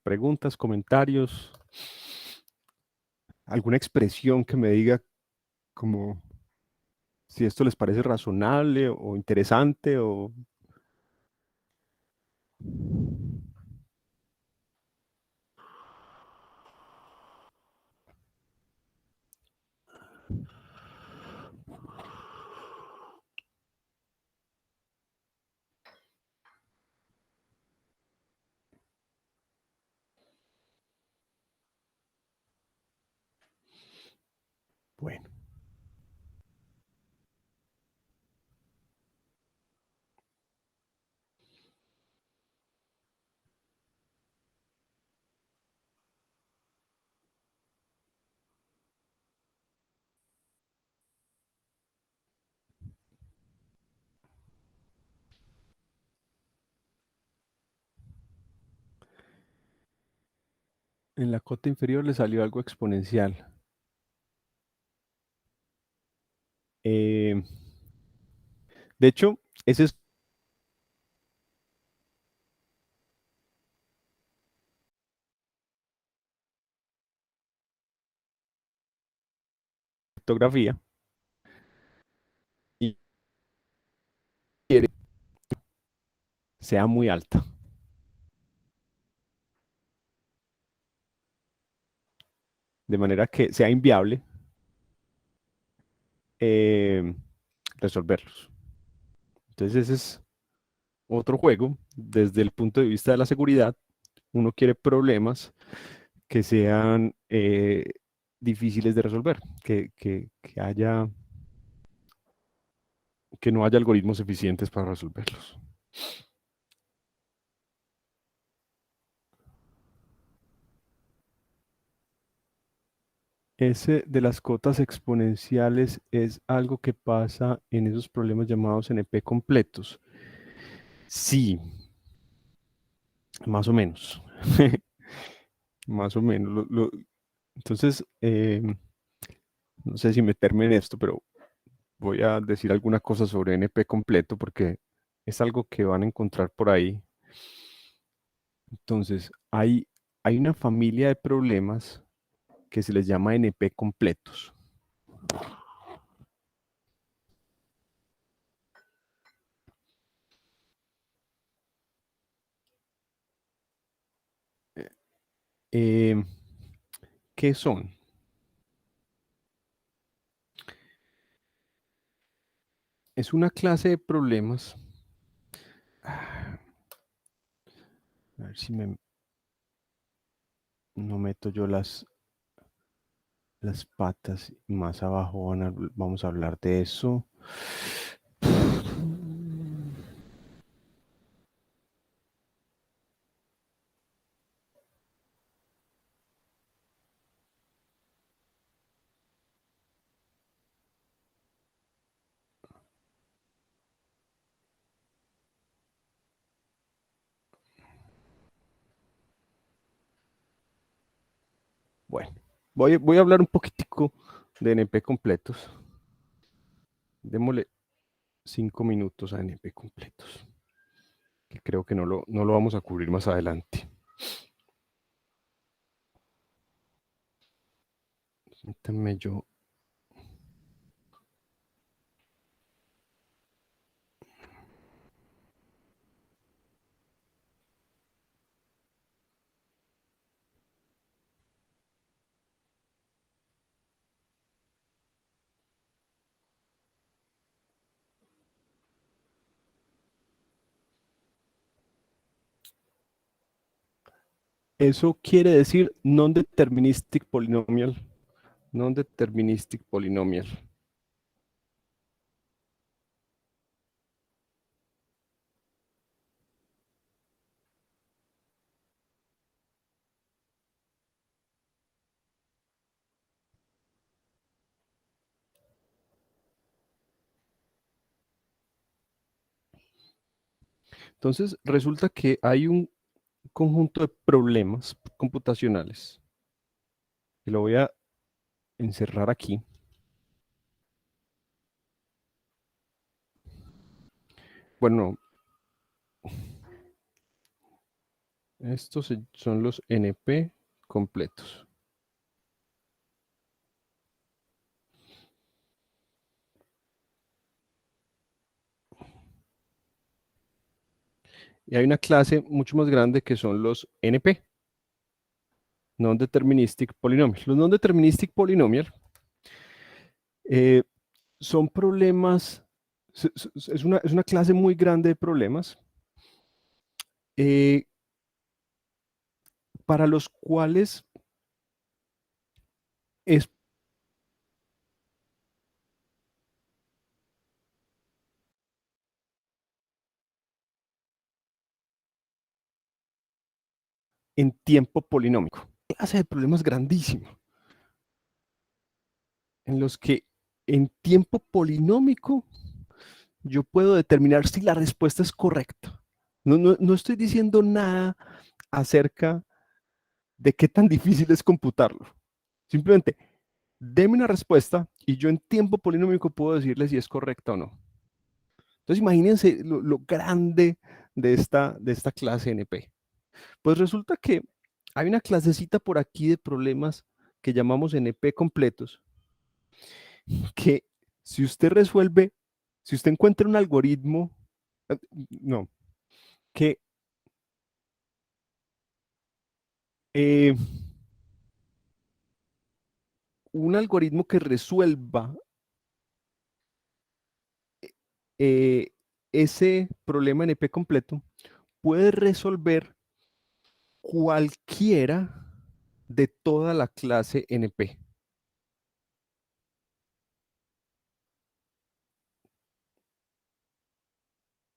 Preguntas, comentarios, alguna expresión que me diga como si esto les parece razonable o interesante o... Bueno, en la cota inferior le salió algo exponencial. Eh, de hecho, esa es fotografía y quiere sea muy alta, de manera que sea inviable eh, resolverlos. Entonces ese es otro juego desde el punto de vista de la seguridad. Uno quiere problemas que sean difíciles de resolver, que haya, que no haya algoritmos eficientes para resolverlos. Ese de las cotas exponenciales es algo que pasa en esos problemas llamados NP completos. Sí, más o menos. Más o menos. Entonces, no sé si meterme en esto, pero voy a decir alguna cosa sobre NP completo porque es algo que van a encontrar por ahí. Entonces, hay una familia de problemas que se les llama NP completos. Eh, ¿Qué son? Es una clase de problemas. A ver si no meto yo las patas. Más abajo vamos a hablar de eso. Bueno, voy a hablar un poquitico de NP completos. Démosle 5 minutos a NP completos, que creo que no lo vamos a cubrir más adelante. Permítanme yo. Eso quiere decir non-deterministic polynomial. Non-deterministic polynomial. Entonces, resulta que hay un conjunto de problemas computacionales, que lo voy a encerrar aquí. Bueno, estos son los NP completos. Y hay una clase mucho más grande que son los NP, Non-Deterministic Polynomial. Los Non-Deterministic Polynomial eh, son problemas, es una clase muy grande de problemas eh, para los cuales es en tiempo polinómico. Clase de problemas grandísimo, en los que en tiempo polinómico yo puedo determinar si la respuesta es correcta. No estoy diciendo nada acerca de qué tan difícil es computarlo. Simplemente, deme una respuesta y yo en tiempo polinómico puedo decirle si es correcta o no. Entonces, imagínense lo grande de esta clase NP. Pues resulta que hay una clasecita por aquí de problemas que llamamos NP completos, que si usted resuelve, si usted encuentra un algoritmo, no, que eh, un algoritmo que resuelva eh, ese problema NP completo puede resolver cualquiera de toda la clase NP.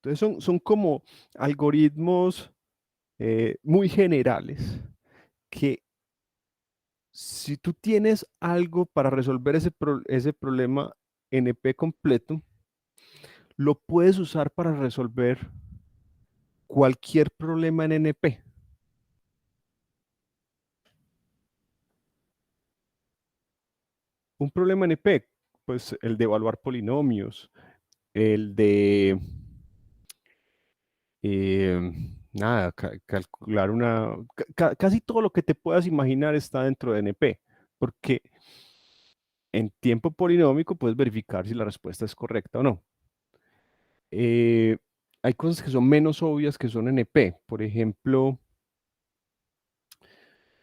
Entonces son como algoritmos muy generales que si tú tienes algo para resolver ese problema NP completo, lo puedes usar para resolver cualquier problema en NP. Un problema NP, pues el de evaluar polinomios, el de nada, calcular casi todo lo que te puedas imaginar está dentro de NP, porque en tiempo polinómico puedes verificar si la respuesta es correcta o no. Eh, hay cosas que son menos obvias que son NP. Por ejemplo,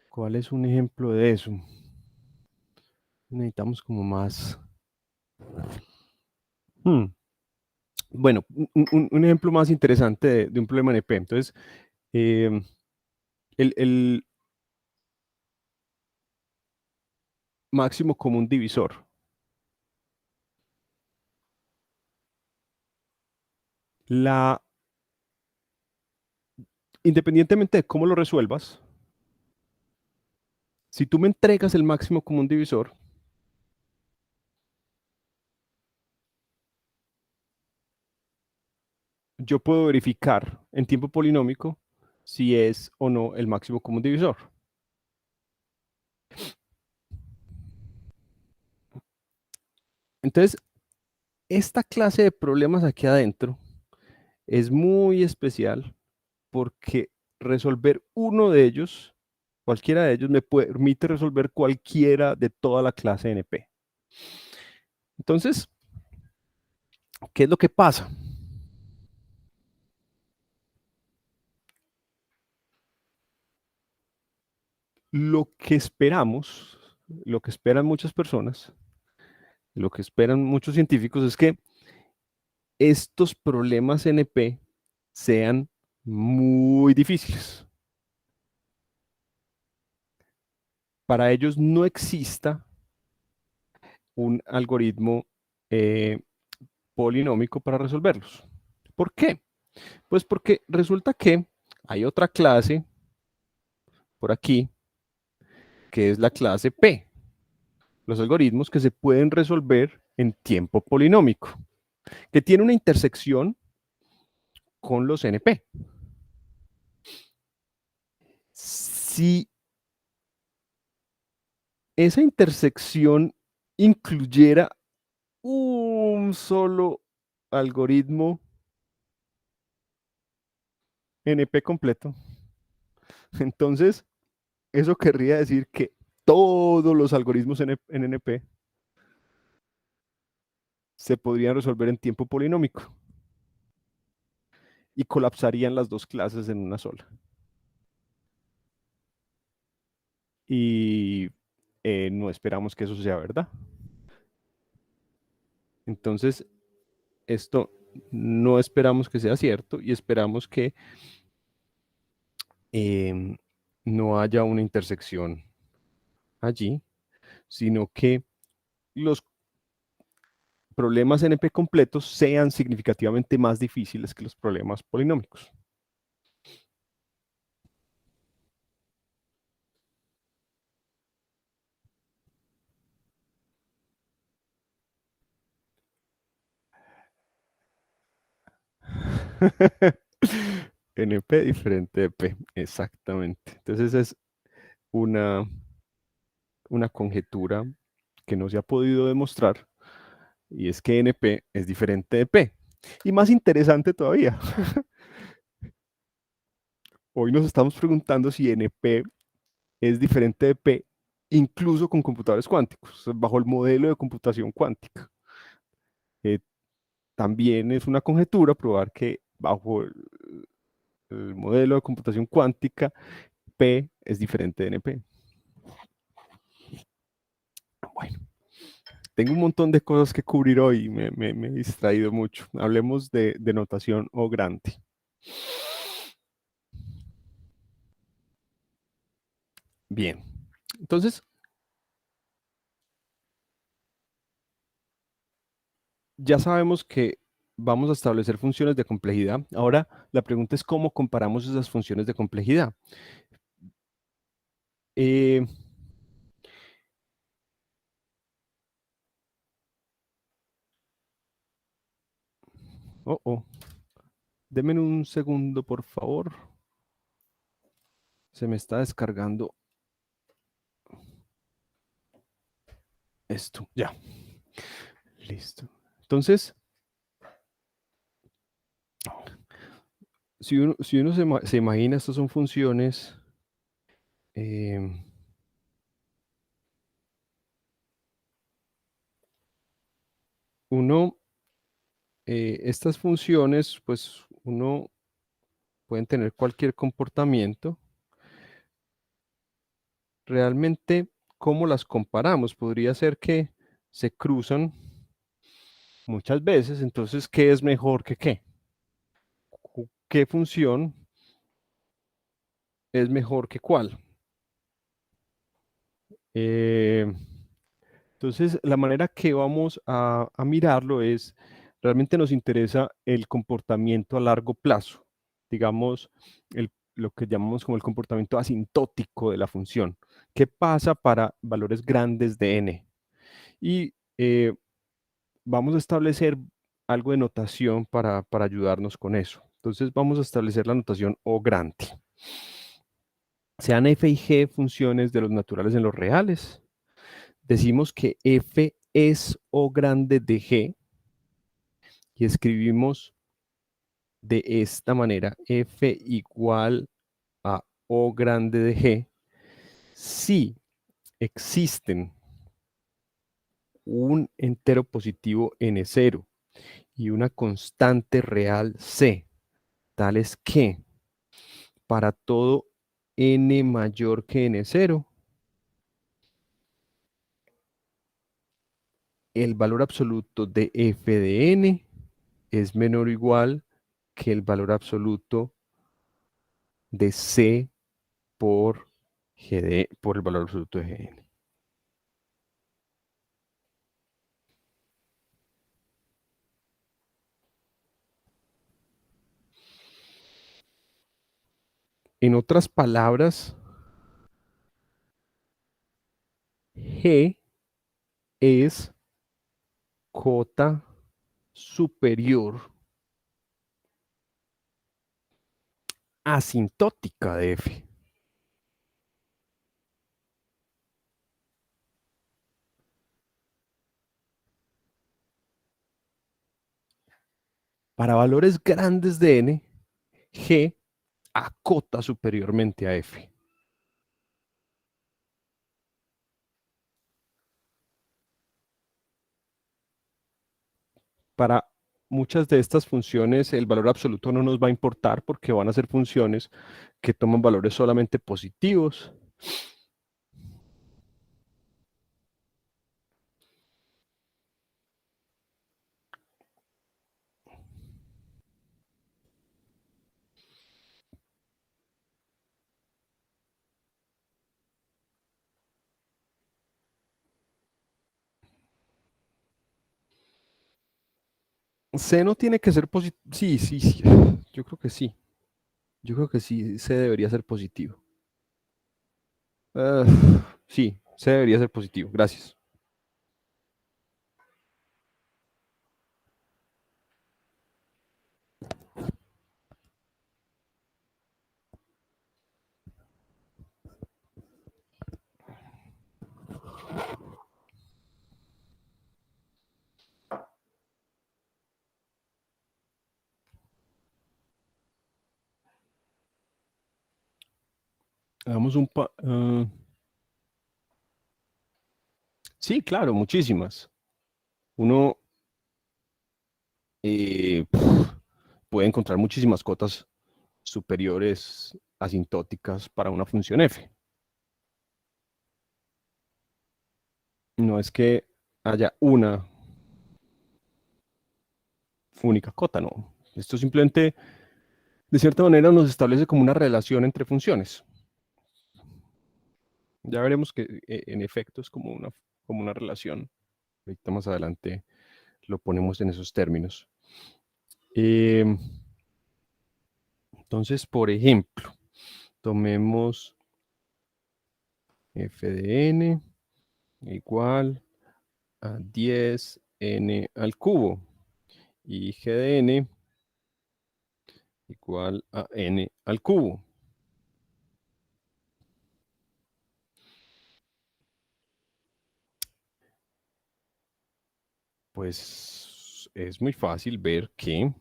¿cuál es un ejemplo de eso? Necesitamos como más. Hmm, Bueno, un ejemplo más interesante de un problema NP. Entonces, em, el máximo común divisor. La, independientemente de cómo lo resuelvas, si tú me entregas el máximo común divisor, yo puedo verificar en tiempo polinómico si es o no el máximo común divisor. Entonces, esta clase de problemas aquí adentro es muy especial porque resolver uno de ellos, cualquiera de ellos, me permite resolver cualquiera de toda la clase NP. Entonces, ¿qué es lo que pasa? Lo que esperamos, lo que esperan muchas personas, lo que esperan muchos científicos es que estos problemas NP sean muy difíciles. para ellos no exista un algoritmo polinómico para resolverlos. ¿Por qué? Pues porque resulta que hay otra clase por aquí, que es la clase P, los algoritmos que se pueden resolver en tiempo polinómico, que tiene una intersección con los NP. Si esa intersección incluyera un solo algoritmo NP completo, entonces eso querría decir que todos los algoritmos en NP se podrían resolver en tiempo polinómico y colapsarían las dos clases en una sola. Y no esperamos que eso sea verdad. Entonces, esto no esperamos que sea cierto y esperamos que no haya una intersección allí, sino que los problemas NP completos sean significativamente más difíciles que los problemas polinómicos. NP diferente de P, exactamente. Entonces es una conjetura que no se ha podido demostrar, y es que NP es diferente de P. Y más interesante todavía, hoy nos estamos preguntando si NP es diferente de P incluso con computadores cuánticos, bajo el modelo de computación cuántica. También es una conjetura probar que bajo el modelo de computación cuántica, P es diferente de NP. Bueno, tengo un montón de cosas que cubrir hoy y me he distraído mucho. Hablemos de notación O grande. Bien, entonces ya sabemos que vamos a establecer funciones de complejidad. Ahora la pregunta es cómo comparamos esas funciones de complejidad. Eh, oh, oh. Denme un segundo, por favor. Se me está descargando esto. Ya. Listo. Entonces, si uno se imagina, estas son funciones em, estas funciones, pues uno pueden tener cualquier comportamiento. Realmente, ¿cómo las comparamos? Podría ser que se cruzan muchas veces, entonces, ¿qué es mejor que qué? ¿Qué función es mejor que cuál? Eh, entonces, la manera que vamos a mirarlo es, realmente nos interesa el comportamiento a largo plazo, digamos, lo que llamamos como el comportamiento asintótico de la función. ¿Qué pasa para valores grandes de n? Y vamos a establecer algo de notación para ayudarnos con eso. Entonces, vamos a establecer la notación O grande. Sean f y g funciones de los naturales en los reales. Decimos que f es O grande de g y escribimos de esta manera, f igual a O grande de g, si existen un entero positivo n0 y una constante real c, tales que para todo n mayor que n0, el valor absoluto de f de n es menor o igual que el valor absoluto de c por GD por el valor absoluto de GN. En otras palabras, G es cota superior asintótica de F. Para valores grandes de n, G acota superiormente a F. Para muchas de estas funciones el valor absoluto no nos va a importar porque van a ser funciones que toman valores solamente positivos. C no tiene que ser positivo. Sí, sí, sí. Yo creo que sí. Yo creo que sí, C debería ser positivo. Ah, sí, C debería ser positivo. Gracias. Hagamos un... sí, claro, muchísimas. Uno puede encontrar muchísimas cotas superiores asintóticas para una función f. No es que haya una única cota, no. Esto simplemente, de cierta manera, nos establece como una relación entre funciones. Ya veremos que en efecto es como una relación. Ahorita más adelante lo ponemos en esos términos. Entonces, por ejemplo, tomemos f de n igual a 10n al cubo y g de n igual a n al cubo. Pues es muy fácil ver que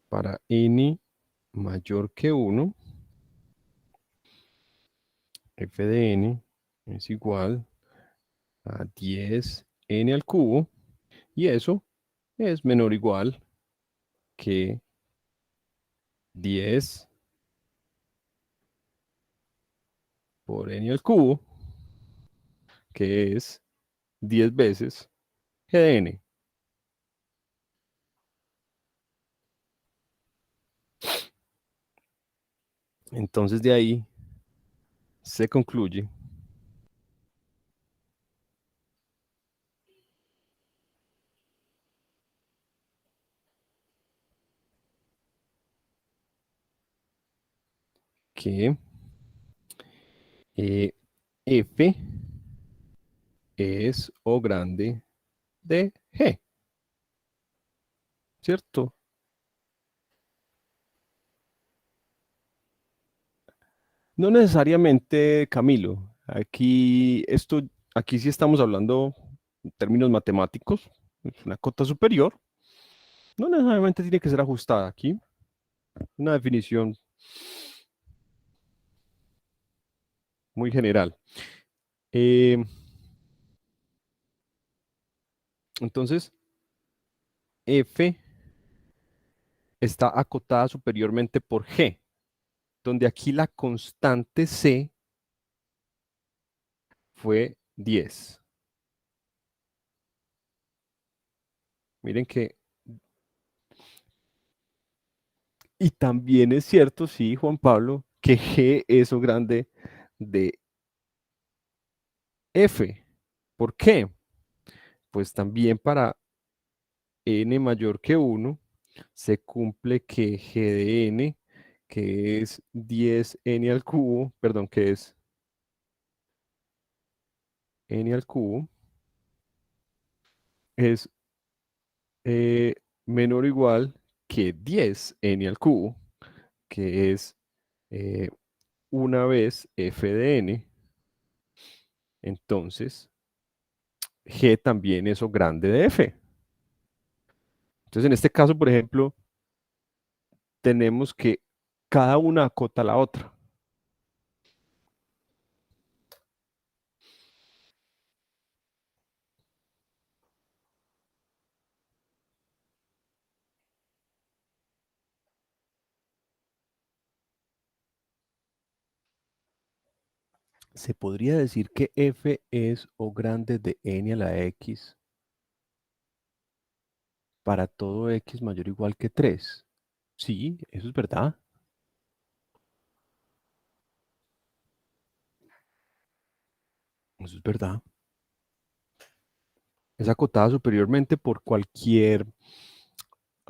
para n mayor que 1, f de n es igual a 10n al cubo y eso es menor o igual que 10 por n al cubo, que es 10 veces g de n. Entonces de ahí se concluye que f es O grande de g, ¿cierto? No necesariamente, Camilo. Aquí sí estamos hablando en términos matemáticos. Es una cota superior. No necesariamente tiene que ser ajustada. Aquí, una definición muy general. Eh, entonces, F está acotada superiormente por G, donde aquí la constante C fue 10. Miren que Y también es cierto, sí, Juan Pablo, que G es O grande de F. ¿Por qué? Pues también para n mayor que 1 se cumple que G de n, que es 10n al cubo, perdón, que es n al cubo, es eh, menor o igual que 10n al cubo, que es eh, una vez f de n. Entonces, G también es O grande de F. Entonces, en este caso, por ejemplo, tenemos que cada una acota a la otra. Se podría decir que F es O grande de n a la x para todo x mayor o igual que 3. Sí, eso es verdad. Eso es verdad. Es acotada superiormente por cualquier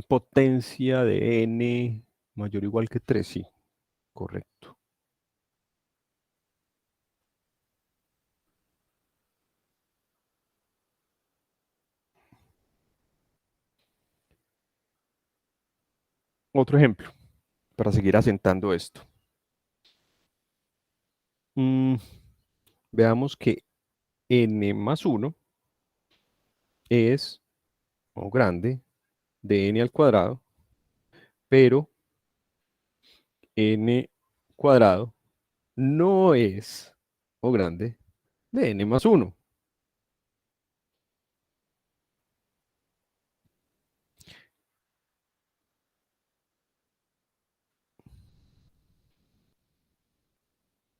potencia de n mayor o igual que 3. Sí, correcto. Otro ejemplo, para seguir asentando esto. Mm, veamos que n más 1 es O grande de n al cuadrado, pero n cuadrado no es O grande de n más 1.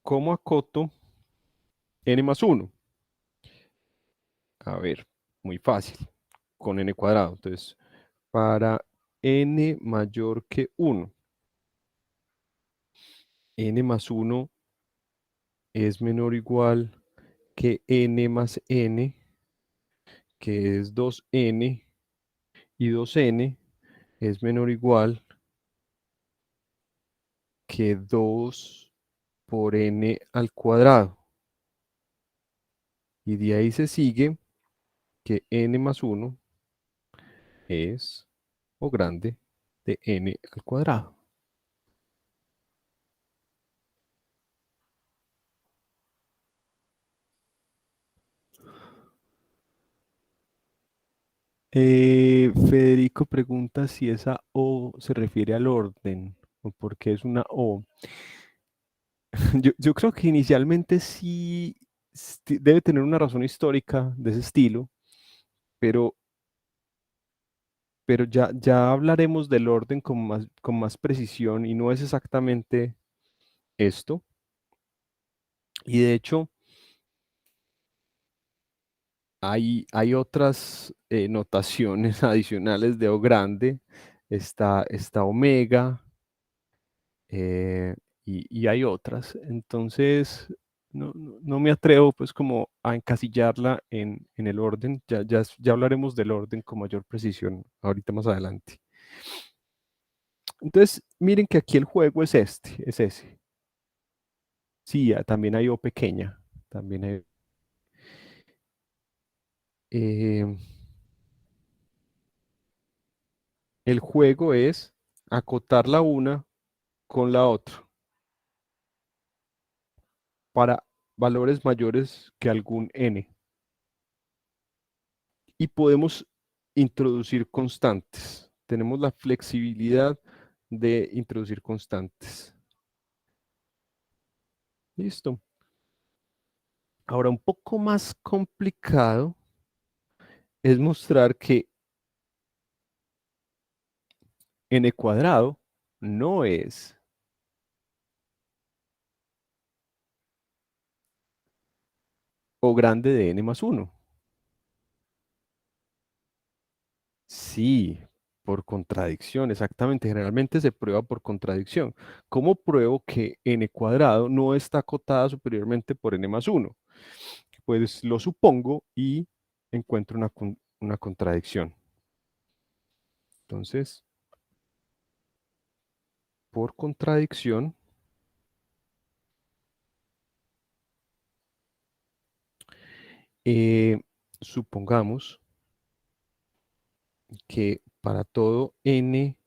¿Cómo acoto n más 1? A ver, muy fácil, con n cuadrado. Entonces, para n mayor que 1, n más 1 es menor o igual que n más n, que es 2n, y 2n es menor o igual que 2 por n al cuadrado. Y de ahí se sigue que n más 1 es O grande de n al cuadrado. Federico pregunta si esa O se refiere al orden o por qué es una O. Yo creo que inicialmente sí debe tener una razón histórica de ese estilo, pero, pero ya hablaremos del orden con más precisión y no es exactamente esto. Y de hecho, hay otras notaciones adicionales de O grande. Está omega, y hay otras. Entonces, no me atrevo pues como a encasillarla en el orden. Ya hablaremos del orden con mayor precisión ahorita más adelante. Entonces, miren que aquí el juego es es ese. Sí, también hay O pequeña. También hay. eh, el juego es acotar la una con la otra para valores mayores que algún n. Y podemos introducir constantes. Tenemos la flexibilidad de introducir constantes. Listo. Ahora, un poco más complicado es mostrar que n cuadrado no es O grande de n más 1. Sí, Por contradicción, exactamente. Generalmente se prueba por contradicción. ¿Cómo pruebo que n cuadrado no está acotada superiormente por n más 1? Pues lo supongo y encuentro una contradicción. Entonces, por contradicción, eh, supongamos que para todo n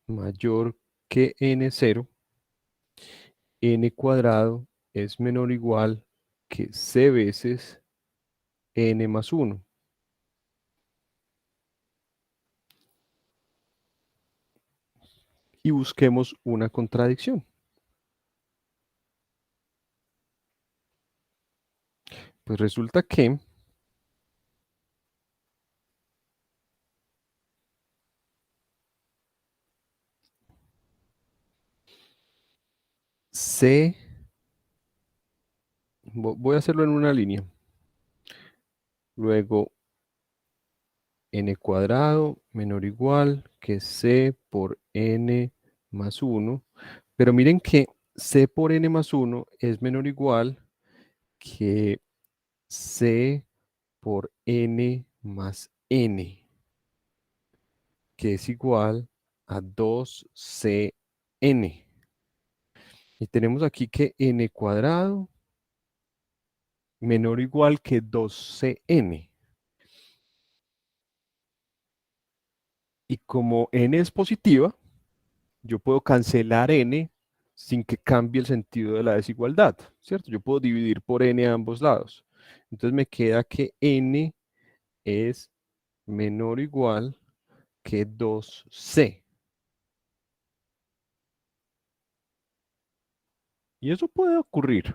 mayor que n0, n cuadrado es menor o igual que c veces n más 1. Y busquemos una contradicción. Pues resulta que c, voy a hacerlo en una línea, luego n cuadrado menor o igual que c por n más 1, pero miren que c por n más 1 es menor o igual que c por n más n, que es igual a 2cn. Y tenemos aquí que n cuadrado menor o igual que 2cn. Y como n es positiva, yo puedo cancelar n sin que cambie el sentido de la desigualdad, ¿cierto? Yo puedo dividir por n a ambos lados. Entonces me queda que n es menor o igual que 2c. Y eso puede ocurrir.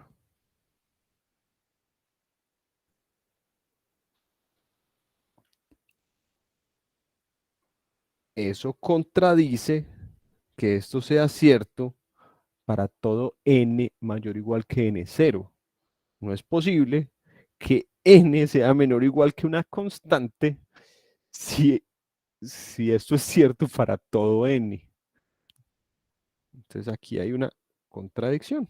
Eso contradice que esto sea cierto para todo n mayor o igual que n0. No es posible que n sea menor o igual que una constante si esto es cierto para todo n. Entonces aquí hay una contradicción.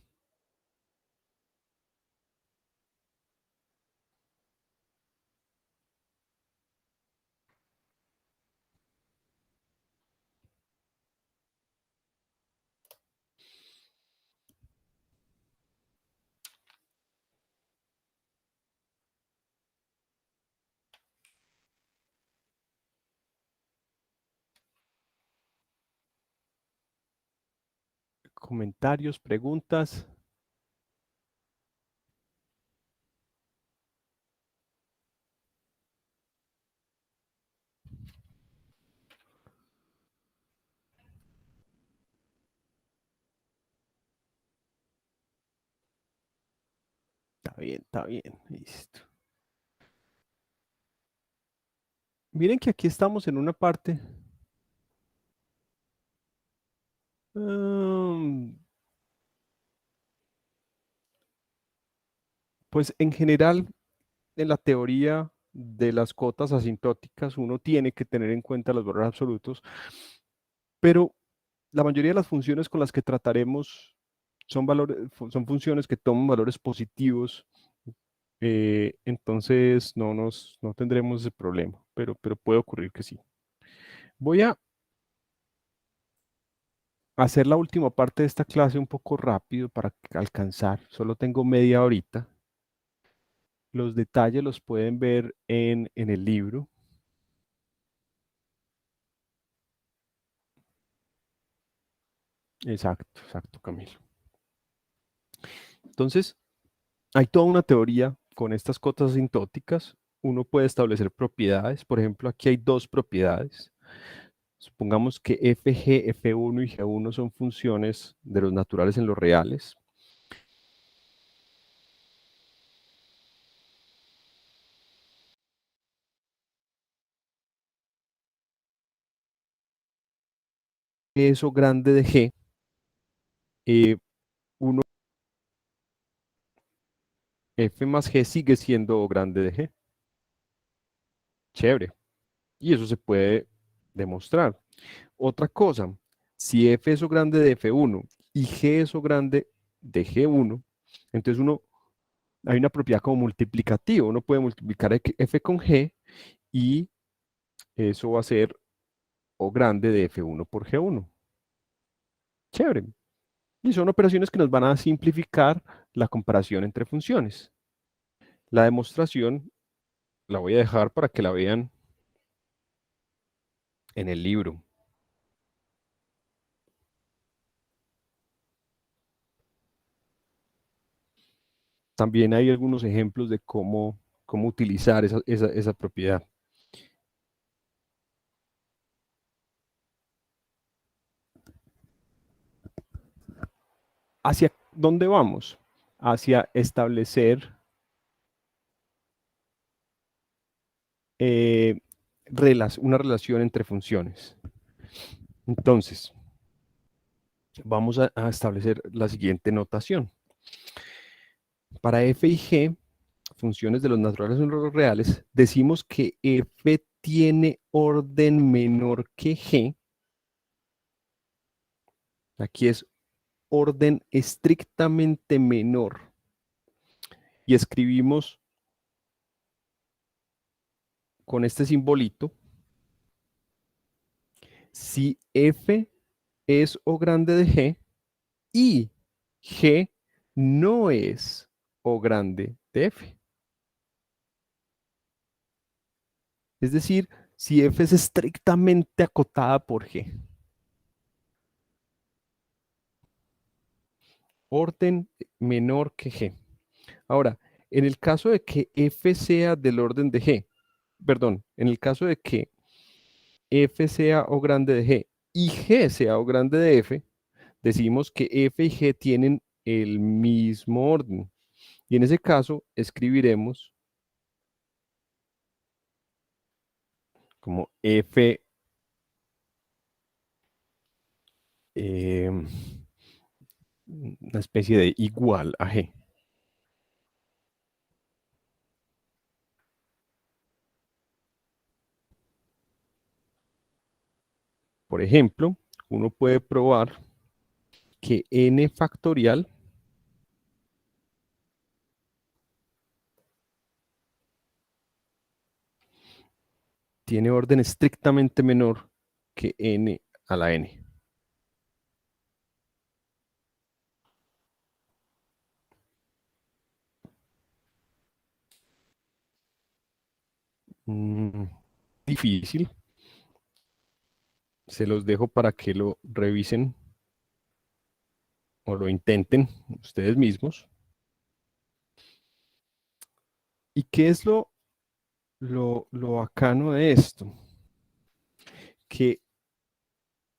Comentarios, preguntas. Está bien, listo. Miren que aquí estamos en una parte. mm, pues en general, en la teoría de las cotas asintóticas, uno tiene que tener en cuenta los valores absolutos, pero la mayoría de las funciones con las que trataremos son funciones que toman valores positivos, entonces no tendremos ese problema, pero puede ocurrir que sí. Voy a hacer la última parte de esta clase un poco rápido para alcanzar, solo tengo media horita. Los detalles los pueden ver en el libro. Exacto, exacto, Camilo. Entonces, hay toda una teoría con estas cotas asintóticas. Uno puede establecer propiedades. Por ejemplo, aquí hay dos propiedades. Supongamos que fg, f1 y g1 son funciones de los naturales en los reales. Eso grande de g, uno f más g sigue siendo O grande de g. Chévere. Y eso se puede demostrar. Otra cosa, si f es o grande de f1 y g es o grande de g1, entonces hay una propiedad como multiplicativa. Uno puede multiplicar f con g y eso va a ser o grande de f1 por g1. Chévere. Y son operaciones que nos van a simplificar la comparación entre funciones. La demostración la voy a dejar para que la vean en el libro. También hay algunos ejemplos de cómo utilizar esa propiedad. ¿Hacia dónde vamos? Hacia establecer una relación entre funciones. Entonces, vamos a establecer la siguiente notación. Para f y g, funciones de los naturales o los reales, decimos que f tiene orden menor que g. Aquí es orden estrictamente menor. Y escribimos con este simbolito, si f es o grande de g y g no es o grande de f. Es decir, si f es estrictamente acotada por g. Orden menor que g. Ahora, en el caso de que f sea del orden de g, perdón, en el caso de que f sea o grande de g y g sea o grande de f, decimos que f y g tienen el mismo orden. Y en ese caso escribiremos como f una especie de igual a g. Por ejemplo, uno puede probar que n factorial tiene orden estrictamente menor que n a la n. Mm, difícil. Se los dejo para que lo revisen o lo intenten ustedes mismos. ¿Y qué es lo bacano de esto? Que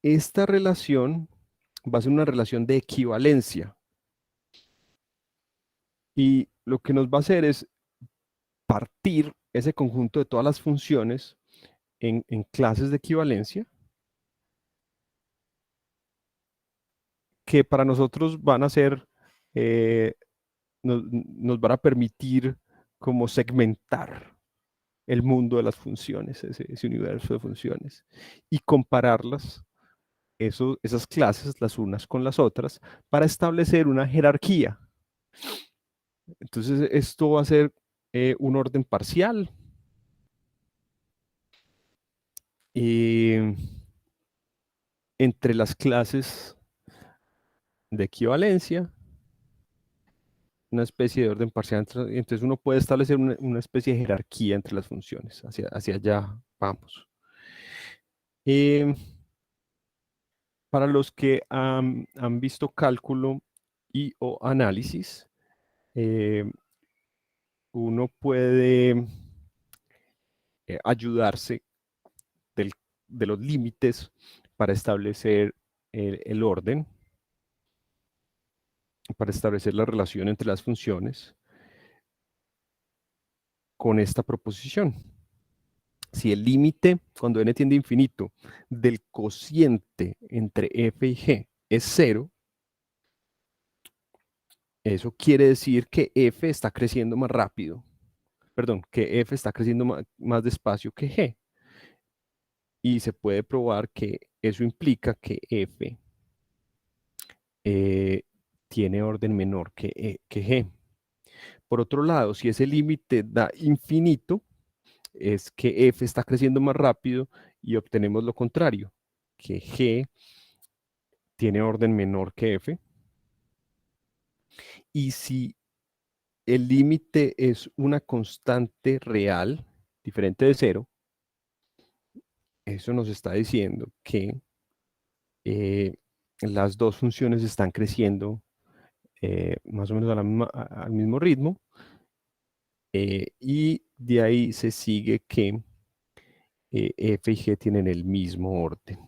esta relación va a ser una relación de equivalencia. Y lo que nos va a hacer es partir ese conjunto de todas las funciones en clases de equivalencia que para nosotros van a ser, nos van a permitir como segmentar el mundo de las funciones, ese universo de funciones, y compararlas, esas clases, las unas con las otras, para establecer una jerarquía. Entonces, esto va a ser un orden parcial. Entre las clases de equivalencia, una especie de orden parcial. Entonces uno puede establecer una especie de jerarquía entre las funciones. Hacia allá vamos. Para los que han visto cálculo y o análisis, uno puede ayudarse de los límites para establecer el orden, para establecer la relación entre las funciones con esta proposición. Si el límite, cuando n tiende a infinito, del cociente entre f y g es 0, eso quiere decir que f está creciendo más rápido. Perdón, que f está creciendo más despacio que g. y se puede probar que eso implica que f tiene orden menor que g. Por otro lado, si ese límite da infinito, es que f está creciendo más rápido y obtenemos lo contrario, que g tiene orden menor que f. Y si el límite es una constante real, diferente de cero, eso nos está diciendo que las dos funciones están creciendo más o menos al mismo ritmo, y de ahí se sigue que f y g tienen el mismo orden.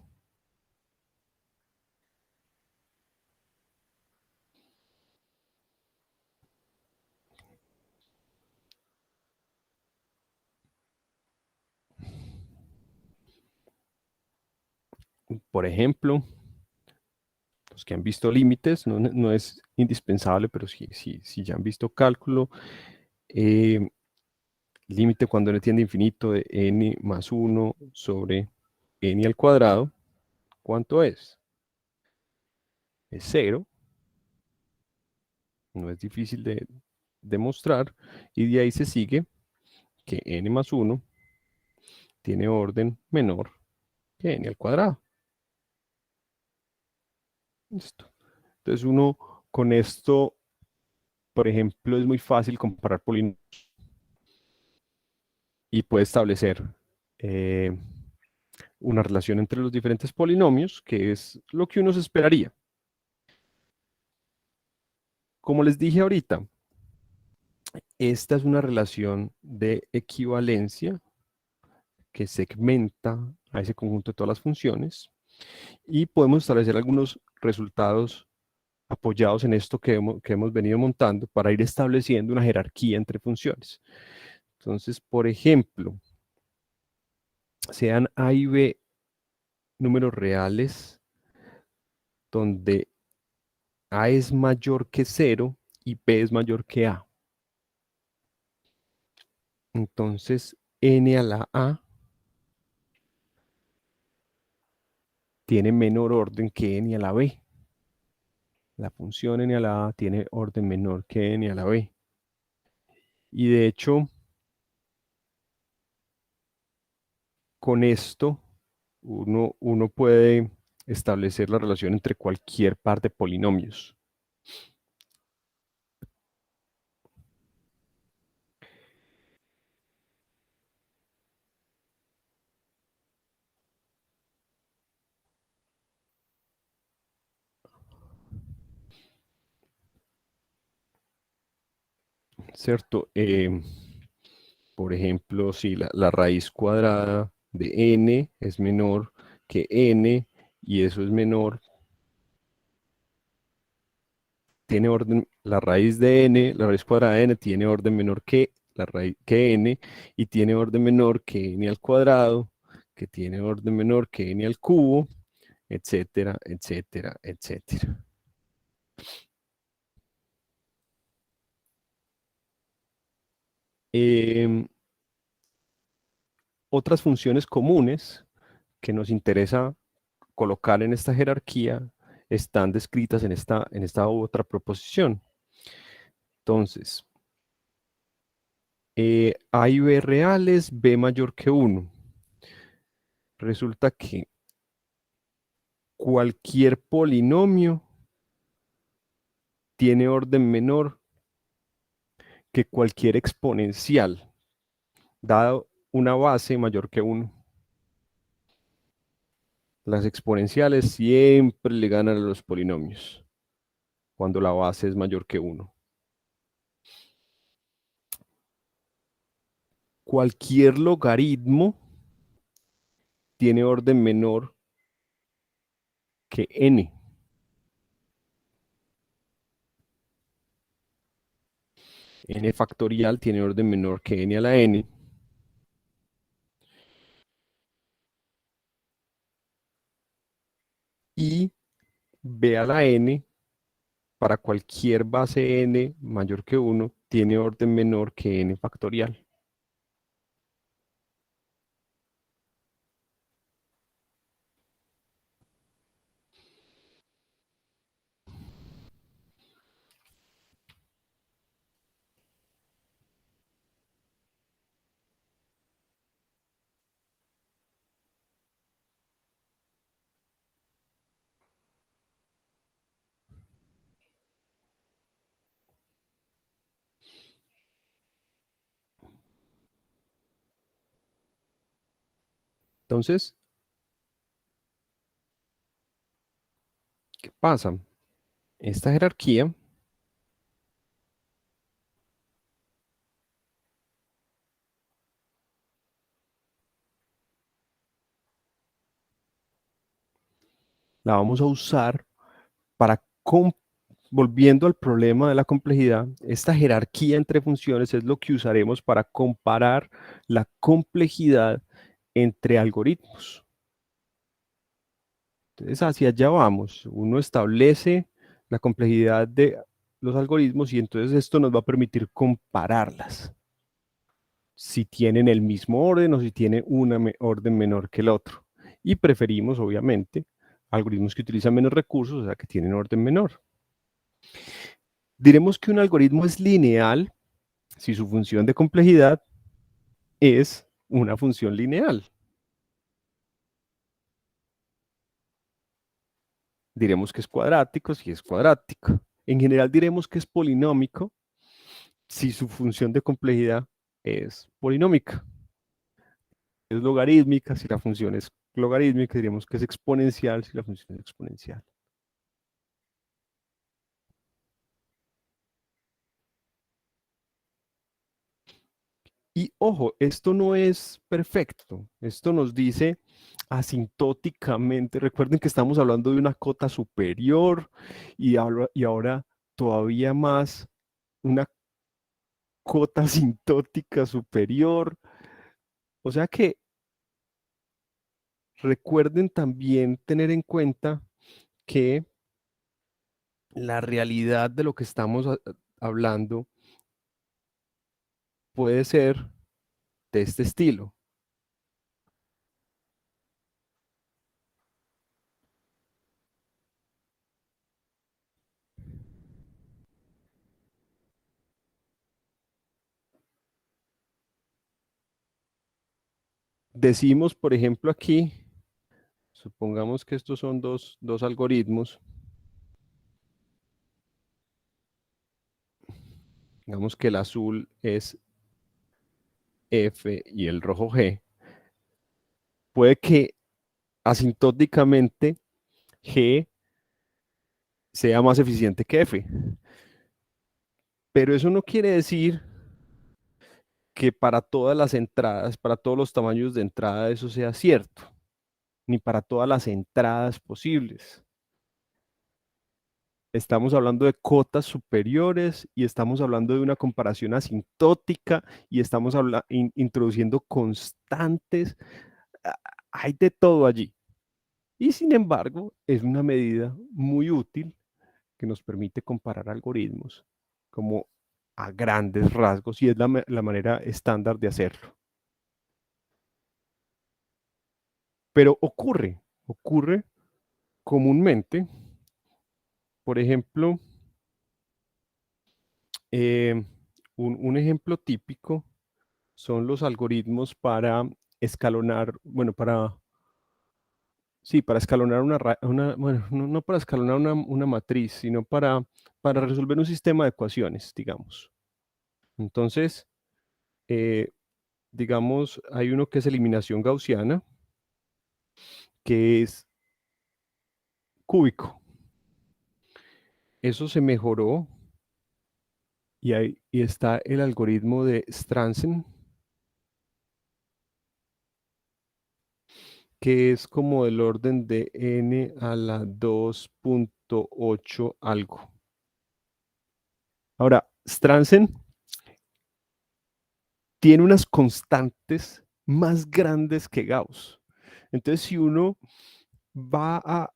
Por ejemplo, los que han visto límites, no es indispensable, pero si ya han visto cálculo, límite cuando n tiende a infinito de n más 1 sobre n al cuadrado, ¿cuánto es? Es 0, no es difícil de demostrar, y de ahí se sigue que n más 1 tiene orden menor que n al cuadrado. Listo. Entonces uno con esto, por ejemplo, es muy fácil comparar polinomios y puede establecer eh, una relación entre los diferentes polinomios, que es lo que uno se esperaría. Como les dije ahorita, esta es una relación de equivalencia que segmenta a ese conjunto de todas las funciones, y podemos establecer algunos resultados apoyados en esto que hemos venido montando para ir estableciendo una jerarquía entre funciones. Entonces, por ejemplo, sean A y B números reales donde A es mayor que 0 y B es mayor que A. Entonces, n a la A tiene menor orden que n a la B. La función n a la A tiene orden menor que n a la B. Y de hecho, con esto, uno puede establecer la relación entre cualquier par de polinomios. ¿Cierto? Por ejemplo, si la raíz cuadrada de n es menor que n, y eso es menor, tiene orden, la raíz de n, la raíz cuadrada de n tiene orden menor que la raíz que n, y tiene orden menor que n al cuadrado, que tiene orden menor que n al cubo, etcétera, etcétera, etcétera. Otras funciones comunes que nos interesa colocar en esta jerarquía están descritas en esta otra proposición. Entonces, A y B reales, B mayor que 1. Resulta que cualquier polinomio tiene orden menor que cualquier exponencial, dado una base mayor que 1. Las exponenciales siempre le ganan a los polinomios cuando la base es mayor que 1. Cualquier logaritmo tiene orden menor que n. N factorial tiene orden menor que n a la n. Y b a la n, para cualquier base n mayor que 1, tiene orden menor que n factorial. Entonces, ¿qué pasa? Esta jerarquía la vamos a usar para, volviendo al problema de la complejidad, esta jerarquía entre funciones es lo que usaremos para comparar la complejidad entre algoritmos. Entonces, hacia allá vamos. Uno establece la complejidad de los algoritmos y entonces esto nos va a permitir compararlas. Si tienen el mismo orden o si tienen un orden menor que el otro. Y preferimos, obviamente, algoritmos que utilizan menos recursos, o sea, que tienen orden menor. Diremos que un algoritmo es lineal si su función de complejidad es una función lineal. Diremos que es cuadrático si es cuadrático. En general diremos que es polinómico si su función de complejidad es polinómica. Es logarítmica si la función es logarítmica, diremos que es exponencial si la función es exponencial. Y ojo, esto no es perfecto. Esto nos dice asintóticamente. Recuerden que estamos hablando de una cota superior y ahora todavía más una cota asintótica superior. O sea que recuerden también tener en cuenta que la realidad de lo que estamos hablando puede ser de este estilo. Decimos, por ejemplo, aquí, supongamos que estos son dos algoritmos. Digamos que el azul es F y el rojo G. Puede que asintóticamente G sea más eficiente que F. Pero eso no quiere decir que para todas las entradas, para todos los tamaños de entrada, eso sea cierto, ni para todas las entradas posibles. Estamos hablando de cotas superiores y estamos hablando de una comparación asintótica y estamos introduciendo constantes. Ah, hay de todo allí. Y sin embargo, es una medida muy útil que nos permite comparar algoritmos como a grandes rasgos y es la manera estándar de hacerlo. Pero ocurre comúnmente, por ejemplo, eh, un ejemplo típico son los algoritmos para escalonar, bueno, sí, para escalonar bueno, no para escalonar una matriz, sino para resolver un sistema de ecuaciones, digamos. Entonces, eh, digamos, hay uno que es eliminación gaussiana, que es cúbico. Eso se mejoró y está el algoritmo de Stranzen, que es como del orden de n a la 2.8 algo. Ahora, Stranzen tiene unas constantes más grandes que Gauss. Entonces, si uno va a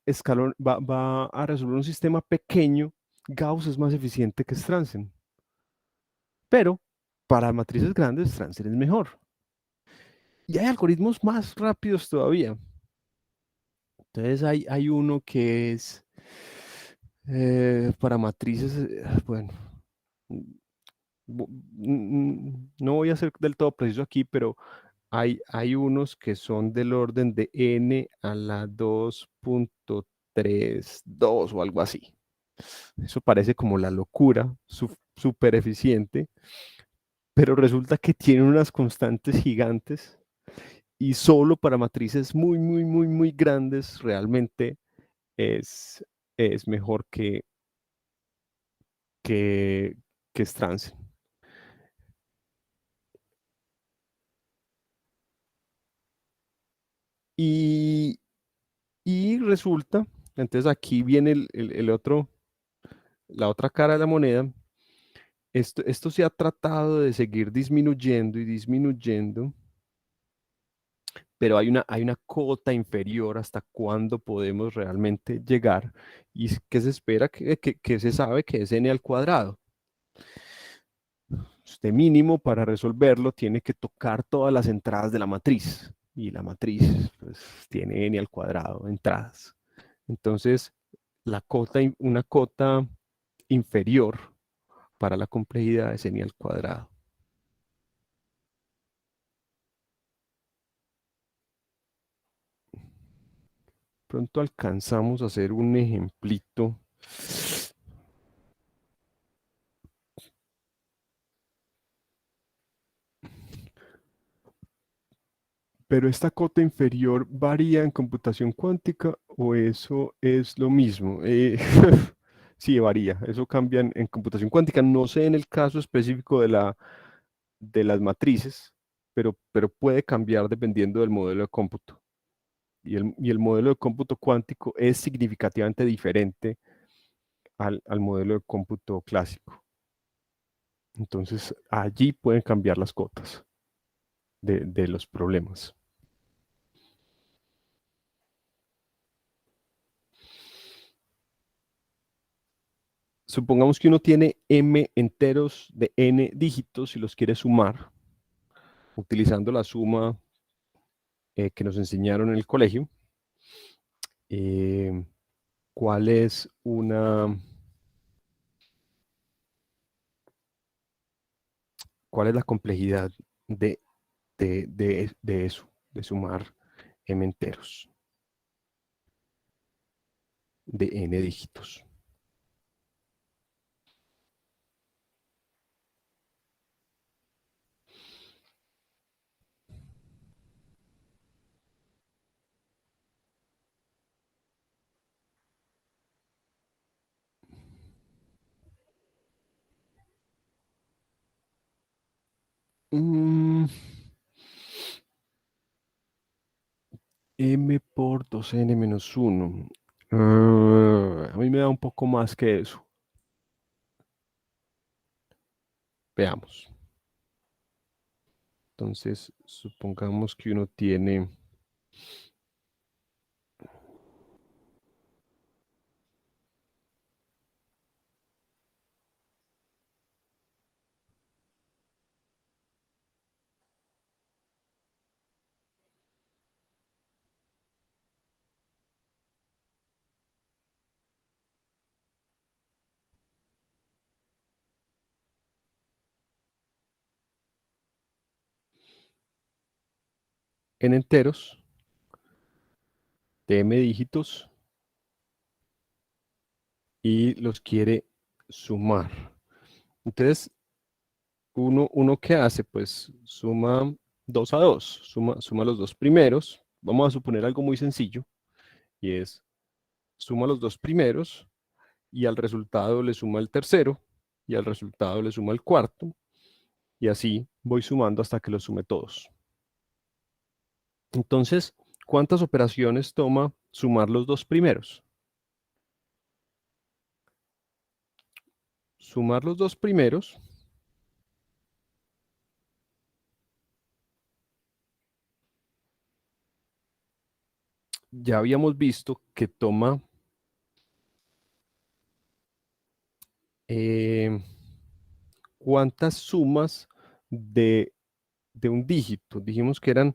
resolver un sistema pequeño, Gauss es más eficiente que Stranzen. Pero para matrices grandes, Stranzen es mejor. Y hay algoritmos más rápidos todavía. Entonces hay uno que es para matrices, bueno, no voy a ser del todo preciso aquí, pero hay unos que son del orden de n a la 2.32 o algo así. Eso parece como la locura, súper eficiente, pero resulta que tiene unas constantes gigantes y solo para matrices muy, muy, muy, muy grandes realmente es, es mejor que, que Stranzen. Y, y resulta, entonces aquí viene el otro, la otra cara de la moneda. Esto se ha tratado de seguir disminuyendo y disminuyendo, pero hay una cota inferior hasta cuándo podemos realmente llegar y que se espera que se sabe que es n al cuadrado. Usted mínimo para resolverlo tiene que tocar todas las entradas de la matriz y la matriz pues, tiene n al cuadrado entradas. Entonces, una cota inferior para la complejidad es n al cuadrado. Pronto alcanzamos a hacer un ejemplito. Pero esta cota inferior varía en computación cuántica o eso es lo mismo. Sí, varía. Eso cambia en computación cuántica. No sé en el caso específico de las matrices, pero puede cambiar dependiendo del modelo de cómputo. Y el modelo de cómputo cuántico es significativamente diferente al modelo de cómputo clásico. Entonces, allí pueden cambiar las cotas de los problemas. Supongamos que uno tiene m enteros de n dígitos y los quiere sumar, utilizando la suma que nos enseñaron en el colegio. Eh, ¿Cuál es cuál es la complejidad de eso, de sumar m enteros de n dígitos? Mm, m por 2n menos 1. A mí me da un poco más que eso. Veamos. Entonces, supongamos que uno tiene n enteros de m dígitos y los quiere sumar. Entonces, uno ¿qué hace? Pues suma 2 a 2, suma los dos primeros. Vamos a suponer algo muy sencillo y es suma los dos primeros y al resultado le suma el tercero y al resultado le suma el cuarto y así voy sumando hasta que los sume todos. Entonces, ¿cuántas operaciones toma sumar los dos primeros? Sumar los dos primeros, ya habíamos visto que toma ¿cuántas sumas de un dígito? Dijimos que eran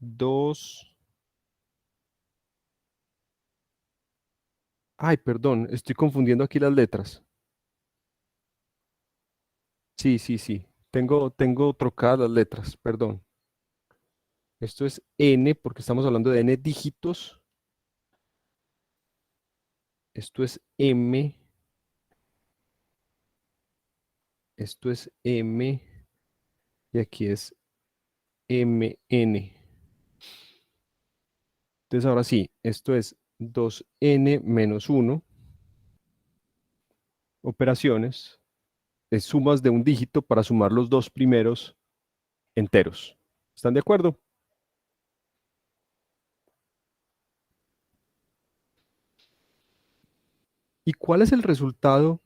dos. Ay, perdón, estoy confundiendo aquí las letras. Sí, sí, sí. Tengo trocadas las letras, perdón. Esto es n porque estamos hablando de n dígitos. Esto es m. Esto es m. Y aquí es mn. Entonces ahora sí, esto es 2n menos 1 operaciones, es sumas de un dígito para sumar los dos primeros enteros. ¿Están de acuerdo? ¿Y cuál es el resultado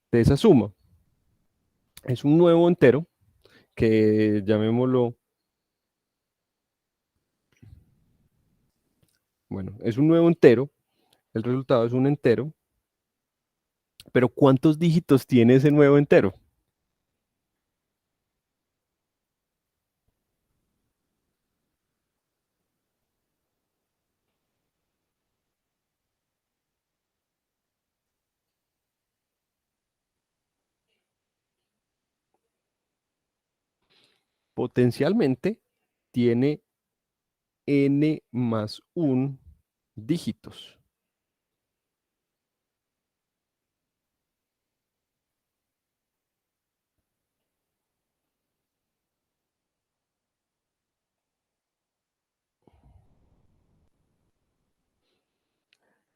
de esa suma? Es un nuevo entero que llamémoslo, bueno, es un nuevo entero, el resultado es un entero, pero ¿cuántos dígitos tiene ese nuevo entero? Potencialmente tiene n más 1 dígitos.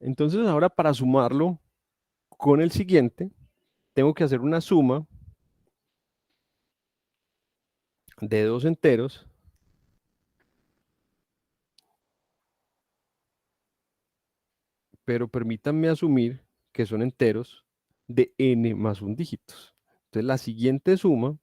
Entonces ahora para sumarlo con el siguiente, tengo que hacer una suma de dos enteros, pero permítanme asumir que son enteros de n más 1 dígitos. Entonces la siguiente suma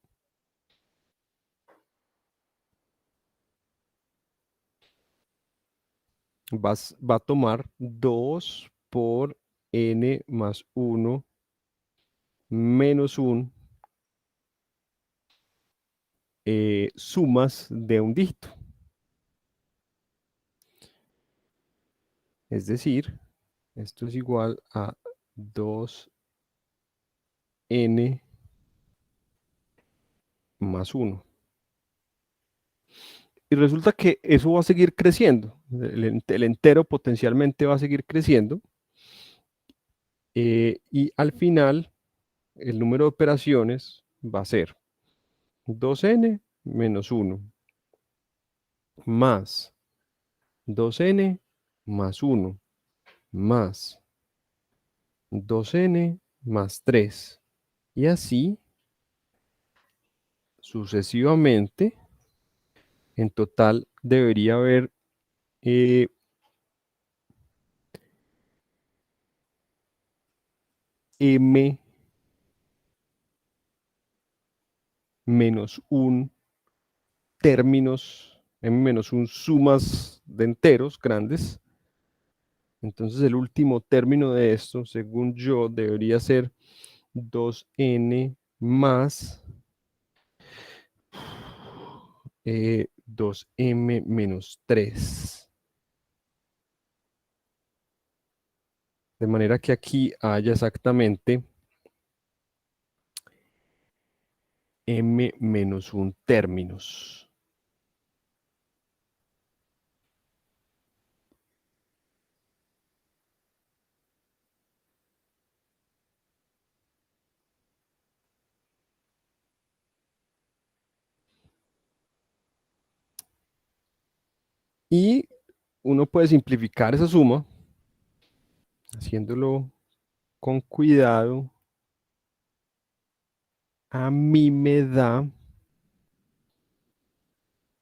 va a tomar 2 por n más 1 menos 1 sumas de un dígito. Es decir, esto es igual a 2n más 1. Y resulta que eso va a seguir creciendo. El entero potencialmente va a seguir creciendo. Y al final, el número de operaciones va a ser 2n menos 1 más 2n más 1 más 2n más 3. Y así sucesivamente. En total debería haber eh, m menos 1 términos, m menos 1 sumas de enteros grandes. Entonces el último término de esto, según yo, debería ser 2n más 2m menos 3. De manera que aquí haya exactamente m menos 1 términos. Y uno puede simplificar esa suma haciéndolo con cuidado. A mí me da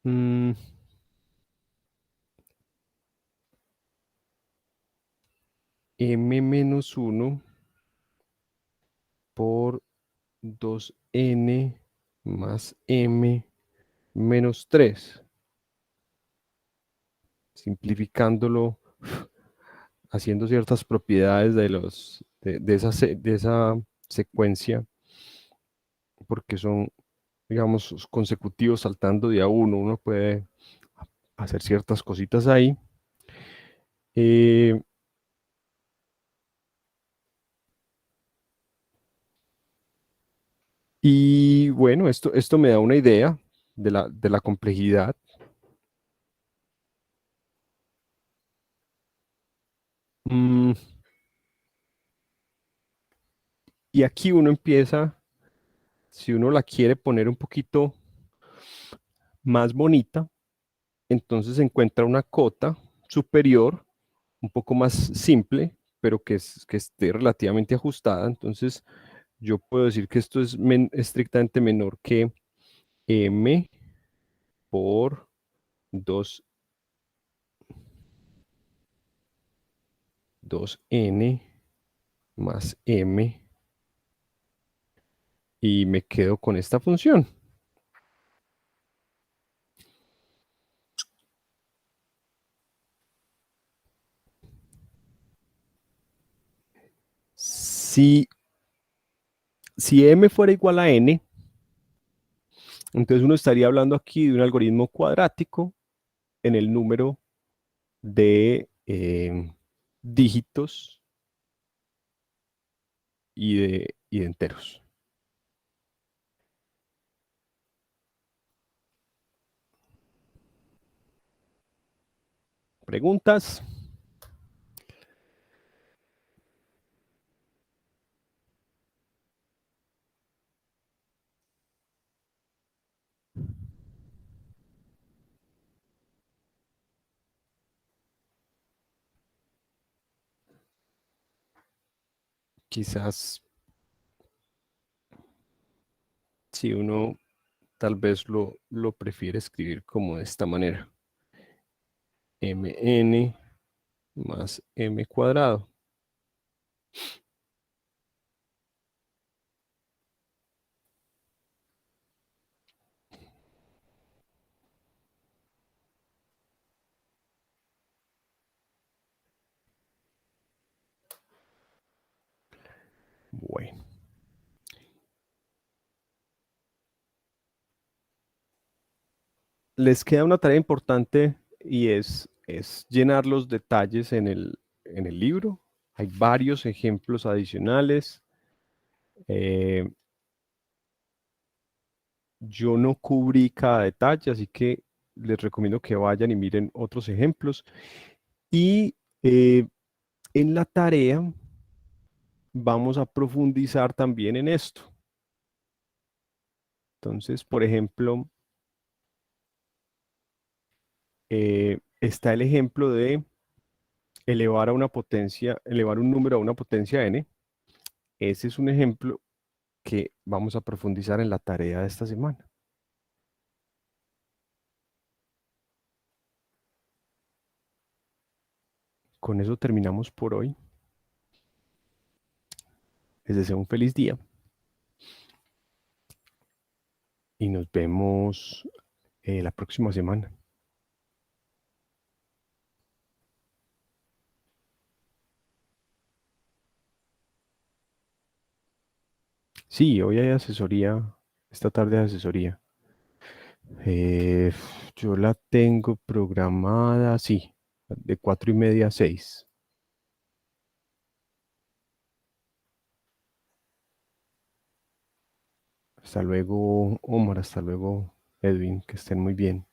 mm, m menos 1 por 2n más m menos 3. Simplificándolo, haciendo ciertas propiedades de esa secuencia, porque son, digamos, consecutivos saltando de a uno. Uno puede hacer ciertas cositas ahí. Y bueno, esto me da una idea de la complejidad. Mm, y aquí uno empieza, si uno la quiere poner un poquito más bonita, entonces encuentra una cota superior, un poco más simple, pero que esté relativamente ajustada. Entonces, yo puedo decir que esto es estrictamente menor que m por 2n más m, y me quedo con esta función. Si, si m fuera igual a n, entonces uno estaría hablando aquí de un algoritmo cuadrático en el número de dígitos y de enteros. ¿Preguntas? Quizás si uno tal vez lo prefiere escribir como de esta manera. Mn más m cuadrado. Bueno, les queda una tarea importante y es llenar los detalles en el libro. Hay varios ejemplos adicionales. Eh, yo no cubrí cada detalle, así que les recomiendo que vayan y miren otros ejemplos. Y en la tarea vamos a profundizar también en esto. Entonces, por ejemplo, está el ejemplo de elevar un número a una potencia n. Ese es un ejemplo que vamos a profundizar en la tarea de esta semana. Con eso terminamos por hoy. Les deseo un feliz día y nos vemos la próxima semana. Sí, hoy hay asesoría, esta tarde hay asesoría. Eh, yo la tengo programada, sí, de 4:30 a 6. Hasta luego, Omar, hasta luego, Edwin, que estén muy bien.